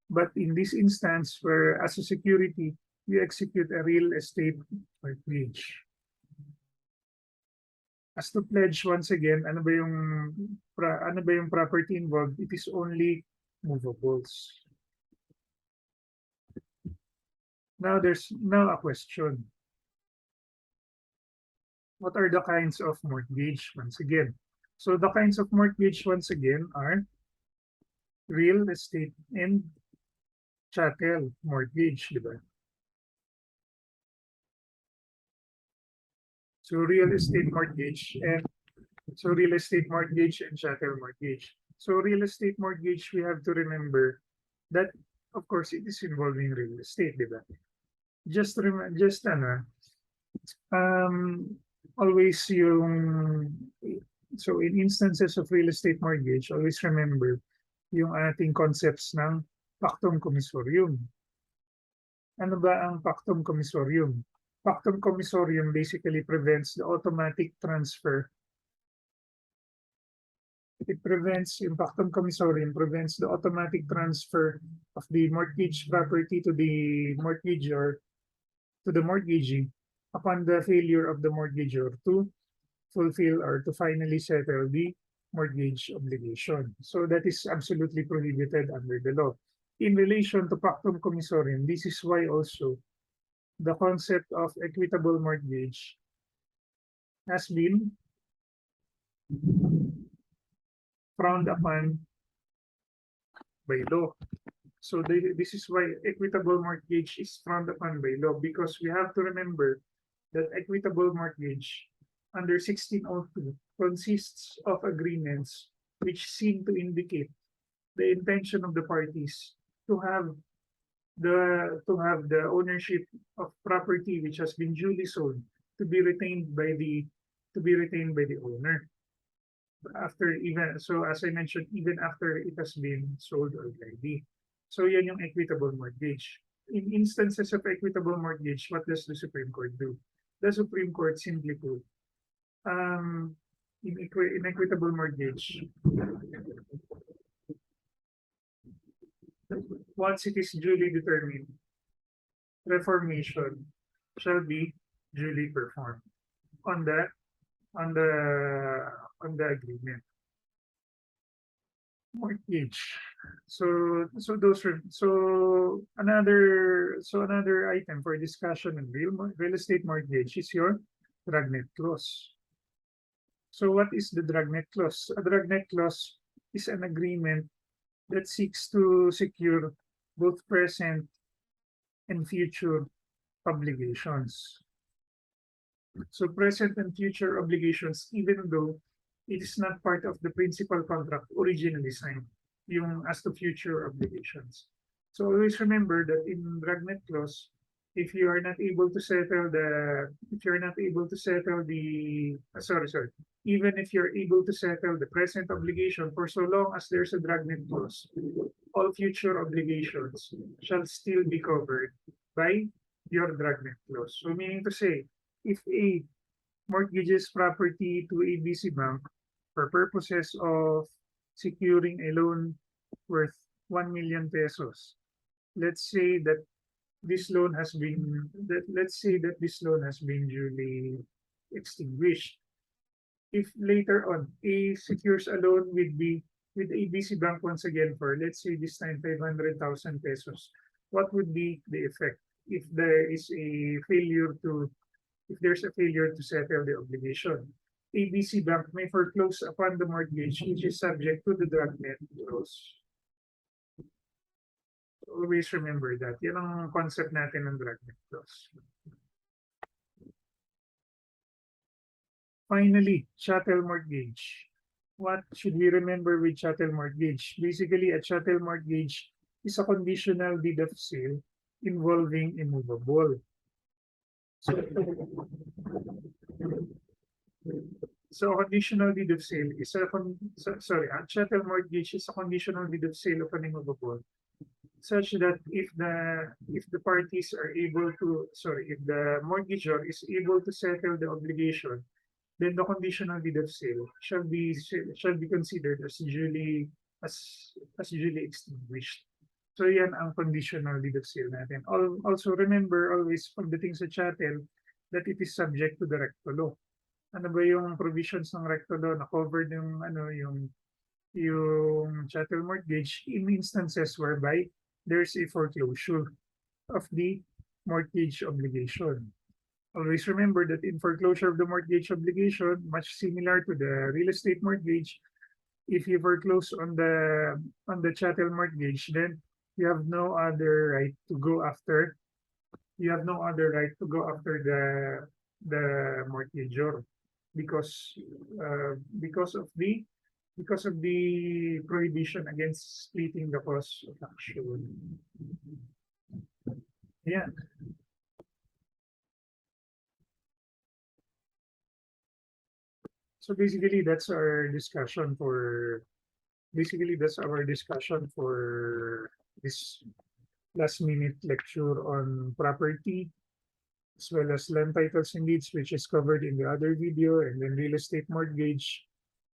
But in this instance, where as a security, you execute a real estate mortgage. As to pledge, once again, ano ba yung property involved? It is only movables. Now there's now a question. What are the kinds of mortgage once again? So the kinds of mortgage once again are real estate and chattel mortgage, di ba? So real estate mortgage and chattel mortgage. So real estate mortgage, we have to remember that of course it is involving real estate, di ba? Always so in instances of real estate mortgage, always remember yung ating concepts ng pactum commissorium. Ano ba ang pactum commissorium? Pactum commissorium basically prevents the automatic transfer. Yung pactum commissorium prevents the automatic transfer of the mortgage property to the mortgagor, to the mortgagee, upon the failure of the mortgagor to fulfill or to finally settle the mortgage obligation. So that is absolutely prohibited under the law. In relation to pactum commissorium, this is why also the concept of equitable mortgage has been frowned upon by law. So this is why equitable mortgage is frowned upon by law, because we have to remember that equitable mortgage under 1602 consists of agreements which seem to indicate the intention of the parties to have the ownership of property which has been duly sold to be retained by the owner so as I mentioned, even after it has been sold already. So yan yung equitable mortgage. In instances of equitable mortgage, what does the Supreme Court do? The Supreme Court simply put, in equitable mortgage, once it is duly determined, reformation shall be duly performed on the agreement. Mortgage. So another item for discussion in real estate mortgage is your dragnet clause. So what is the dragnet clause? A dragnet clause is an agreement that seeks to secure both present and future obligations. So present and future obligations, even though it is not part of the principal contract originally signed, yung as to future obligations. So always remember that in dragnet clause, if you are not able to settle the if you're not able to settle the sorry, even if you're able to settle the present obligation for so long as there's a dragnet clause, all future obligations shall still be covered by your dragnet clause. So meaning to say, if a mortgages property to ABC Bank for purposes of securing a loan worth 1 million pesos, let's say that let's say that this loan has been duly extinguished. If later on A secures a loan with ABC Bank once again for, let's say this time, 500,000 pesos, what would be the effect if there's a failure to settle the obligation? ABC Bank may foreclose upon the mortgage which is subject to the dragnet clause. Always remember that. Yan ang concept natin ng dragnet clause. Finally, chattel mortgage. What should we remember with chattel mortgage? Basically, a chattel mortgage is a conditional deed of sale involving immovable. So a conditional deed of sale is a chattel mortgage is a conditional deed of sale of an immovable, such that if the parties are able to if the mortgagor is able to settle the obligation, then the conditional deed of sale shall be considered as duly extinguished. So yan ang conditional deed of sale natin. Also remember always pagdating sa chattel that it is subject to the recto law. Ano ba yung provisions ng recto law na covered yung chattel mortgage in instances whereby there's a foreclosure of the mortgage obligation. Always remember that in foreclosure of the mortgage obligation, much similar to the real estate mortgage, if you foreclose on the chattel mortgage, then you have no other right to go after the mortgagor because of the prohibition against splitting the cost of action. Yeah. So basically that's our discussion for this last minute lecture on property as well as land titles and deeds, which is covered in the other video, and then real estate mortgage.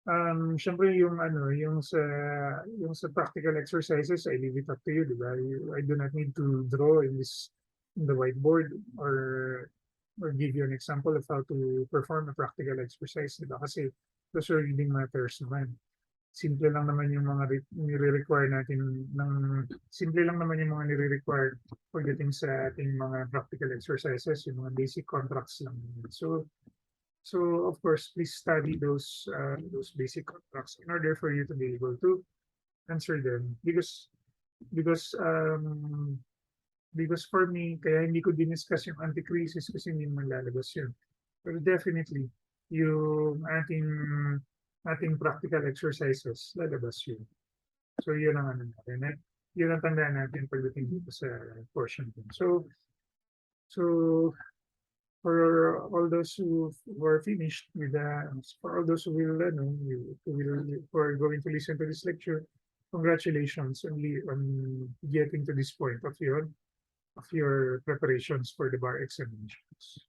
Syempre yung sa practical exercises, I leave it up to you, di ba? I do not need to draw in the whiteboard or give you an example of how to perform a practical exercise, di ba? Kasi those are reading matters naman. Simple lang naman yung mga nire-require pagdating sa ating mga practical exercises, yung mga basic contracts lang. So of course, please study those basic contracts in order for you to be able to answer them because for me, kaya hindi ko diniscuss yung anti-crisis kasi hindi man lalabas yun. Pero definitely, yung ating practical exercises, lalabas yun. So yun ang natin. Yun ang tandaan natin pagdating dito sa portion. So for all those who are finished with for all those who are going to listen to this lecture, congratulations on getting to this point of your preparations for the bar examinations.